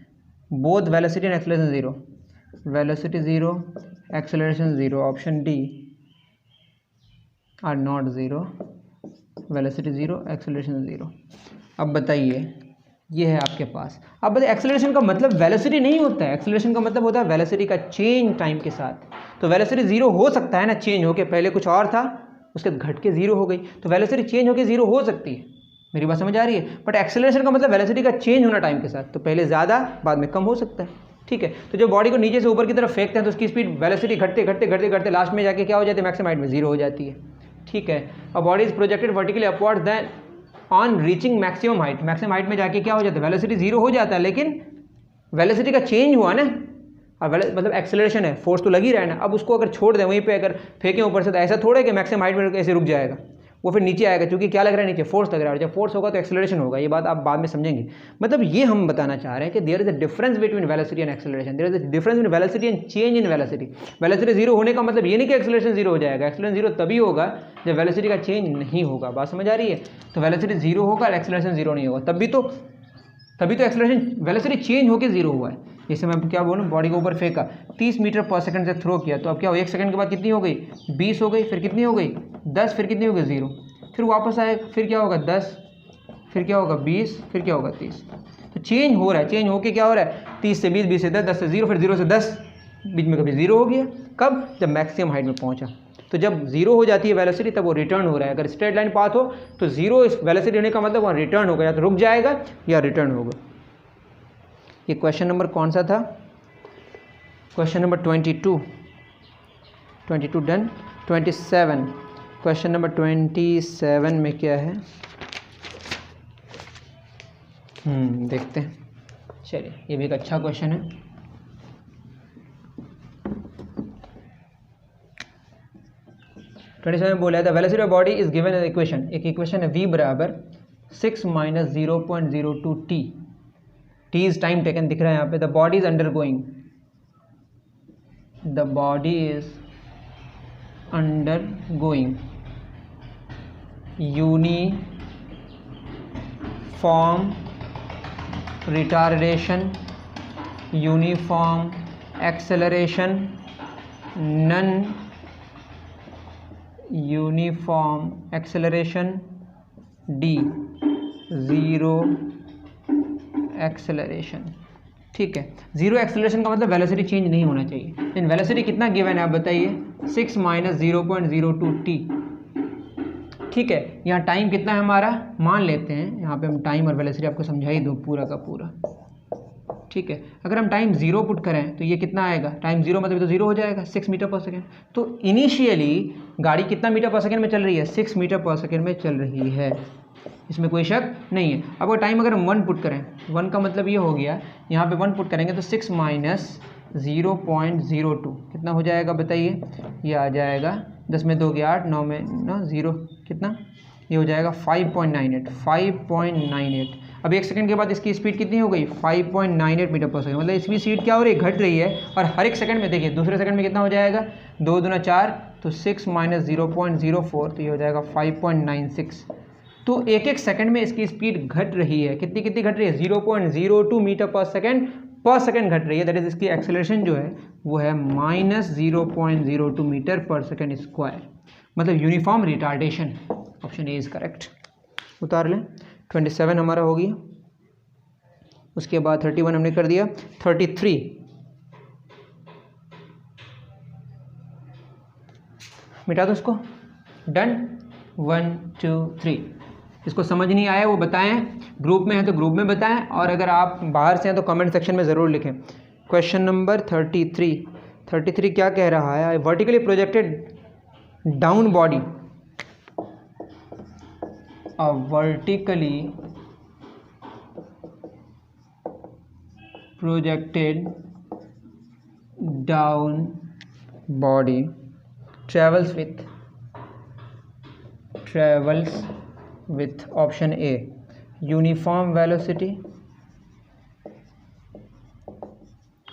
[SPEAKER 1] both velocity and acceleration 0, velocity 0, acceleration 0, option D are not 0, velocity 0, acceleration 0। अब बताइए, ये है आपके पास। अब बताइए, acceleration का मतलब velocity नहीं होता है, एक्सेलरेशन का मतलब होता है वेलोसिटी का चेंज टाइम के साथ। तो वेलोसिटी 0 हो सकता है ना, चेंज होके पहले कुछ और था उसके घट के 0 हो गई, तो वेलोसिटी चेंज होके 0 हो सकती है। मेरी बात समझ आ रही है? बट एक्सेलरेशन का मतलब वेलोसिटी का चेंज होना टाइम के साथ, तो पहले ज़्यादा बाद में कम हो सकता है। ठीक है, तो जब बॉडी को नीचे से ऊपर की तरफ फेंकते हैं तो उसकी स्पीड वेलोसिटी घटते घटते घटते घटते लास्ट में जाके क्या हो जाती है, मैक्सिमम हाइट में 0 हो जाती है। ठीक है, और body is projected vertically upward then on reaching maximum height, maximum height में जाके क्या हो जाता है, वेलोसिटी 0 हो जाता है, लेकिन वेलोसिटी का चेंज हुआ ना, और मतलब एक्सेलरेशन है, फोर्स तो लगी रहा है ना। अब उसको अगर छोड़ दें वहीं पे, अगर फेंकें ऊपर से, तो ऐसा थोड़ा है कि मैक्सिमम हाइट में ऐसे रुक जाएगा, वो फिर नीचे आएगा, क्योंकि क्या लग रहा है, नीचे फोर्स लग रहा है। जब फोर्स होगा तो एक्सेलरेशन होगा, ये बात आप बाद में समझेंगे। मतलब ये हम बताना चाह रहे हैं कि there is a difference between velocity and acceleration, there is a difference between velocity and change in velocity. Velocity 0 होने का मतलब ये नहीं कि एक्सेलरेशन 0 हो जाएगा, एक्सेलरेशन 0 तभी होगा जब वेलोसिटी का चेंज नहीं होगा। बात समझ आ रही है? तो वेलोसिटी 0 होगा और एक्सेलरेशन 0 नहीं होगा, तभी तो एक्सेलरेशन वेलोसिटी चेंज होकर 0 हुआ है। जैसे मैं क्या बोलूँ, बॉडी को ऊपर फेंका, 30 मीटर पर सेकंड से थ्रो किया, तो अब क्या हो, 1 सेकंड के बाद कितनी हो गई, 20 हो गई, फिर कितनी हो गई, 10, फिर कितनी हो गई, 0, फिर वापस आए, फिर क्या होगा, 10, फिर क्या होगा, 20, फिर क्या होगा, 30। तो चेंज हो रहा है, चेंज होके क्या हो रहा है, 30 से 20, 20 से 10, 10 से 0, फिर 0 से 10, बीच में कभी 0 हो गया। कब? जब मैक्सिमम हाइट में पहुंचा। तो जब 0 हो जाती है वेलोसिटी, तब वो रिटर्न हो रहा है। अगर स्ट्रेट लाइन पाथ हो तो 0 इस वेलोसिटी होने का मतलब वहाँ रिटर्न होगा, या तो रुक जाएगा या रिटर्न होगा। ये क्वेश्चन नंबर कौन सा था? Question number 22 done. 27 question number 27 में क्या है, देखते हैं। चलिए, ये भी एक अच्छा क्वेश्चन है। में बोला था velocity of body is given an equation, एक इक्वेशन है v बराबर 6 minus 0.02 t, t is time taken दिख रहा है यहाँ पे। The body is undergoing, the body is undergoing uniform retardation, uniform acceleration, non uniform acceleration, D zero acceleration. ठीक है, ज़ीरो एक्सेलरेशन का मतलब वेलोसिटी चेंज नहीं होना चाहिए। इन वेलोसिटी कितना गिवन है आप बताइए, 6 माइनस 0.02 t। ठीक है, यहाँ टाइम कितना है हमारा, मान लेते हैं यहाँ पे हम टाइम और वेलोसिटी आपको समझा ही दूँ पूरा का पूरा। ठीक है, अगर हम टाइम 0 पुट करें तो ये कितना आएगा, टाइम 0 मतलब तो 0 हो जाएगा, 6 मीटर पर सेकेंड। तो इनिशियली गाड़ी कितना मीटर पर सेकेंड में चल रही है, 6 मीटर पर सेकेंड में चल रही है। इसमें कोई शक नहीं है। अब वो टाइम अगर हम 1 पुट करें, 1 का मतलब ये हो गया, यहाँ पे 1 पुट करेंगे तो 6 माइनस 0.02 कितना हो जाएगा बताइए? ये आ जाएगा 10 में 2 के 8, 9 में 9 0 कितना, ये हो जाएगा 5.98। अब 1 सेकंड के बाद इसकी स्पीड कितनी हो गई? 5.98 मीटर पर सेकंड। मतलब इसकी स्पीड क्या हो रही है? घट रही है। और हर एक सेकंड में देखिए, दूसरे सेकंड में कितना हो जाएगा? 2 दूना 4, तो 6 माइनस 0.04, तो ये हो जाएगा 5.96। तो एक एक सेकंड में इसकी स्पीड घट रही है। कितनी कितनी घट रही है? 0.02 मीटर पर सेकंड घट रही है। दैट इज इसकी एक्सेलरेशन जो है वो है माइनस 0.02 मीटर पर सेकंड स्क्वायर, मतलब uniform retardation. Option A is correct. उतार लें। 27 हमारा हो गया। उसके बाद 31 हमने कर दिया। 33 मिटा दो उसको। डन। 1 2 3। इसको समझ नहीं आया वो बताएं, ग्रुप में है तो ग्रुप में बताएं, और अगर आप बाहर से हैं तो कमेंट सेक्शन में ज़रूर लिखें। क्वेश्चन नंबर 33 क्या कह रहा है? Vertically projected down body, a vertically projected down body travels with option A uniform velocity,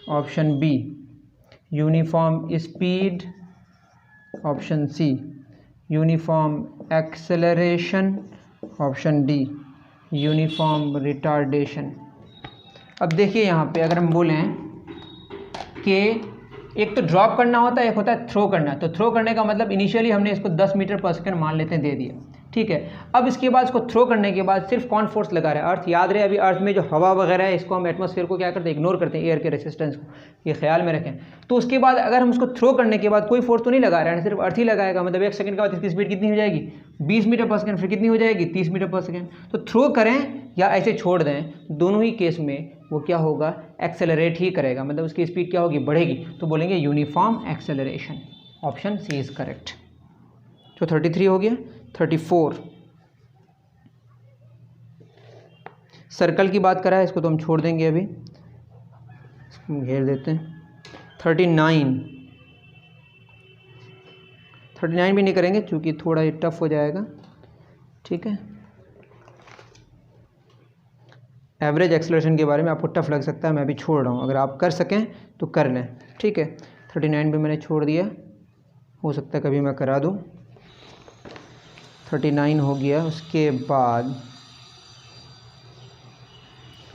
[SPEAKER 1] option B uniform speed, option C uniform acceleration, option D uniform retardation. अब देखिए यहाँ पे अगर हम बोलें कि एक तो ड्रॉप करना होता है, एक होता है थ्रो करना। तो थ्रो करने का मतलब इनिशियली हमने इसको 10 मीटर पर सेकंड मान लेते हैं दे दिया, ठीक है। अब इसके बाद इसको थ्रो करने के बाद सिर्फ कौन फोर्स लगा रहा है? अर्थ। याद रहे अभी अर्थ में जो हवा वगैरह है इसको हम एटमॉस्फेयर को क्या करते हैं? इग्नोर करते हैं, एयर के रेसिस्टेंस को, ये ख्याल में रखें। तो उसके बाद अगर हम उसको थ्रो करने के बाद कोई फोर्स तो नहीं लगा रहे हैं, सिर्फ अर्थ ही लगाएगा। मतलब 1 सेकंड के बाद इसकी स्पीड कितनी हो जाएगी? 20 मीटर पर सेकंड। फिर कितनी हो जाएगी? 30 मीटर पर सेकंड। तो थ्रो करें या ऐसे छोड़ दें, दोनों ही केस में वो क्या होगा? एक्सेलरेट ही करेगा, मतलब उसकी स्पीड क्या होगी? बढ़ेगी। तो बोलेंगे uniform acceleration. Option C is correct. तो 33 हो गया। 34 सर्कल की बात करा है, इसको तो हम छोड़ देंगे अभी, इसको घेर देते हैं। 39 भी नहीं करेंगे क्योंकि थोड़ा ये टफ हो जाएगा, ठीक है। एवरेज एक्सेलरेशन के बारे में आपको टफ लग सकता है, मैं अभी छोड़ रहा हूँ। अगर आप कर सकें तो कर लें, ठीक है। 39 भी मैंने छोड़ दिया, हो सकता है कभी मैं करा दूँ। 39 हो गया। उसके बाद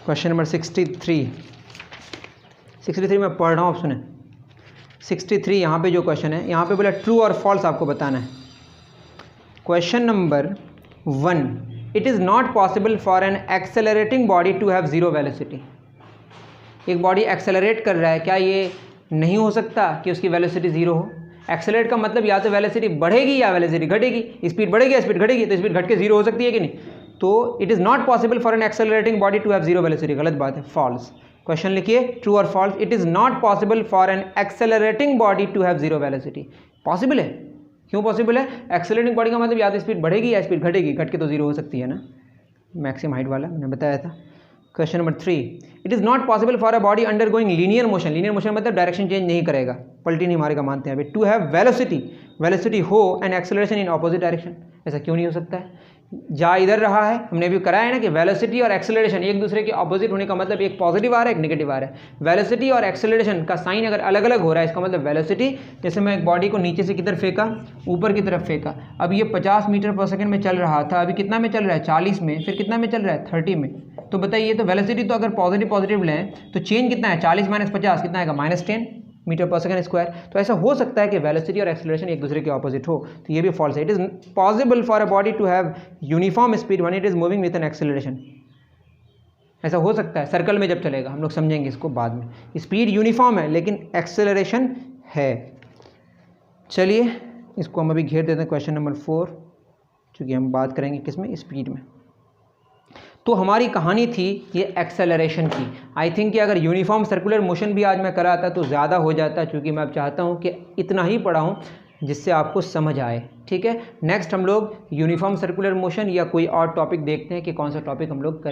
[SPEAKER 1] क्वेश्चन नंबर 63 मैं पढ़ रहा हूँ, आप सुने। 63 यहाँ पे जो क्वेश्चन है, यहाँ पे बोला ट्रू और फॉल्स आपको बताना है। Question number 1, it is not possible for an accelerating body to have zero velocity. एक बॉडी एक्सेलरेट कर रहा है, क्या ये नहीं हो सकता कि उसकी वेलोसिटी ज़ीरो हो? एक्सेलरेट का मतलब या तो वेलोसिटी बढ़ेगी या वेलोसिटी घटेगी। स्पीड बढ़ेगी या स्पीड घटेगी, तो स्पीड घट के जीरो हो सकती है कि नहीं? तो it is not possible for an accelerating body to have zero velocity. गलत बात है, फॉल्स। क्वेश्चन लिखिए ट्रू और false. It is not possible for an accelerating body to have zero velocity. Possible है। क्यों पॉसिबल है? एक्सेलरेटिंग बॉडी का मतलब या तो स्पीड बढ़ेगी या स्पीड घटेगी, घट के तो जीरो हो सकती है ना, मैक्सिमम हाइट वाला मैंने बताया था। Question number 3, it is not possible for a body under going linear motion. Linear motion मतलब डायरेक्शन चेंज नहीं करेगा, पलटी नहीं मारेगा, मानते हैं अभी। टू हैव वेलोसिटी हो and acceleration in opposite direction. ऐसा क्यों नहीं हो सकता है? जा इधर रहा है, हमने भी कराया है ना कि वेलोसिटी और एक्सेलरेशन एक दूसरे के ऑपोजिट होने का मतलब एक पॉजिटिव आ रहा है, एक नेगेटिव आ रहा है। वेलोसिटी और एक्सेलरेशन का साइन अगर अलग अलग हो रहा है, इसका मतलब वेलोसिटी, जैसे मैं एक बॉडी को नीचे से किधर फेंका, ऊपर की तरफ फेंका। अब ये 50 मीटर पर सेकंड में चल रहा था, अभी कितना में चल रहा है? 40 में। फिर कितना में चल रहा है? 30 में। तो बताइए, तो वेलोसिटी तो अगर पॉजिटिव लें तो चेंज कितना है? 40 माइनस 50 कितना आएगा? -10 मीटर पर सेकंड स्क्वायर। तो ऐसा हो सकता है कि वेलोसिटी और एक्सेलरेशन एक दूसरे के ऑपोजिट हो, तो ये भी फॉल्स है। It is possible for a body to have uniform speed when it is moving with an acceleration. ऐसा हो सकता है सर्कल में जब चलेगा, हम लोग समझेंगे इसको बाद में। स्पीड यूनिफॉर्म है लेकिन एक्सेलरेशन है। चलिए इसको हम अभी घेर देते हैं। क्वेश्चन नंबर 4, चूँकि हम बात करेंगे किसमें? स्पीड में। तो हमारी कहानी थी ये एक्सेलरेशन की। आई थिंक कि अगर यूनिफॉर्म सर्कुलर मोशन भी आज मैं कराता तो ज़्यादा हो जाता, क्योंकि मैं अब चाहता हूँ कि इतना ही पढ़ाऊँ, जिससे आपको समझ आए। ठीक है, नेक्स्ट हम लोग यूनिफॉर्म सर्कुलर मोशन या कोई और टॉपिक देखते हैं कि कौन सा टॉपिक हम लोग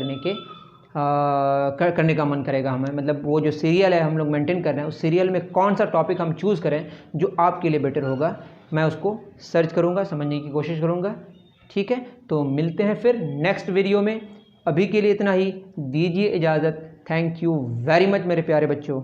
[SPEAKER 1] करने का मन करेगा हमें, मतलब वो जो सीरियल है हम लोग मेंटेन कर रहे हैं उस सीरियल में कौन सा टॉपिक हम चूज़ करें जो आपके लिए बेटर होगा, मैं उसको सर्च करूँगा, समझने की कोशिश करूँगा। ठीक है, तो मिलते हैं फिर नेक्स्ट वीडियो में। अभी के लिए इतना ही, दीजिए इजाज़त। थैंक यू वेरी मच मेरे प्यारे बच्चों।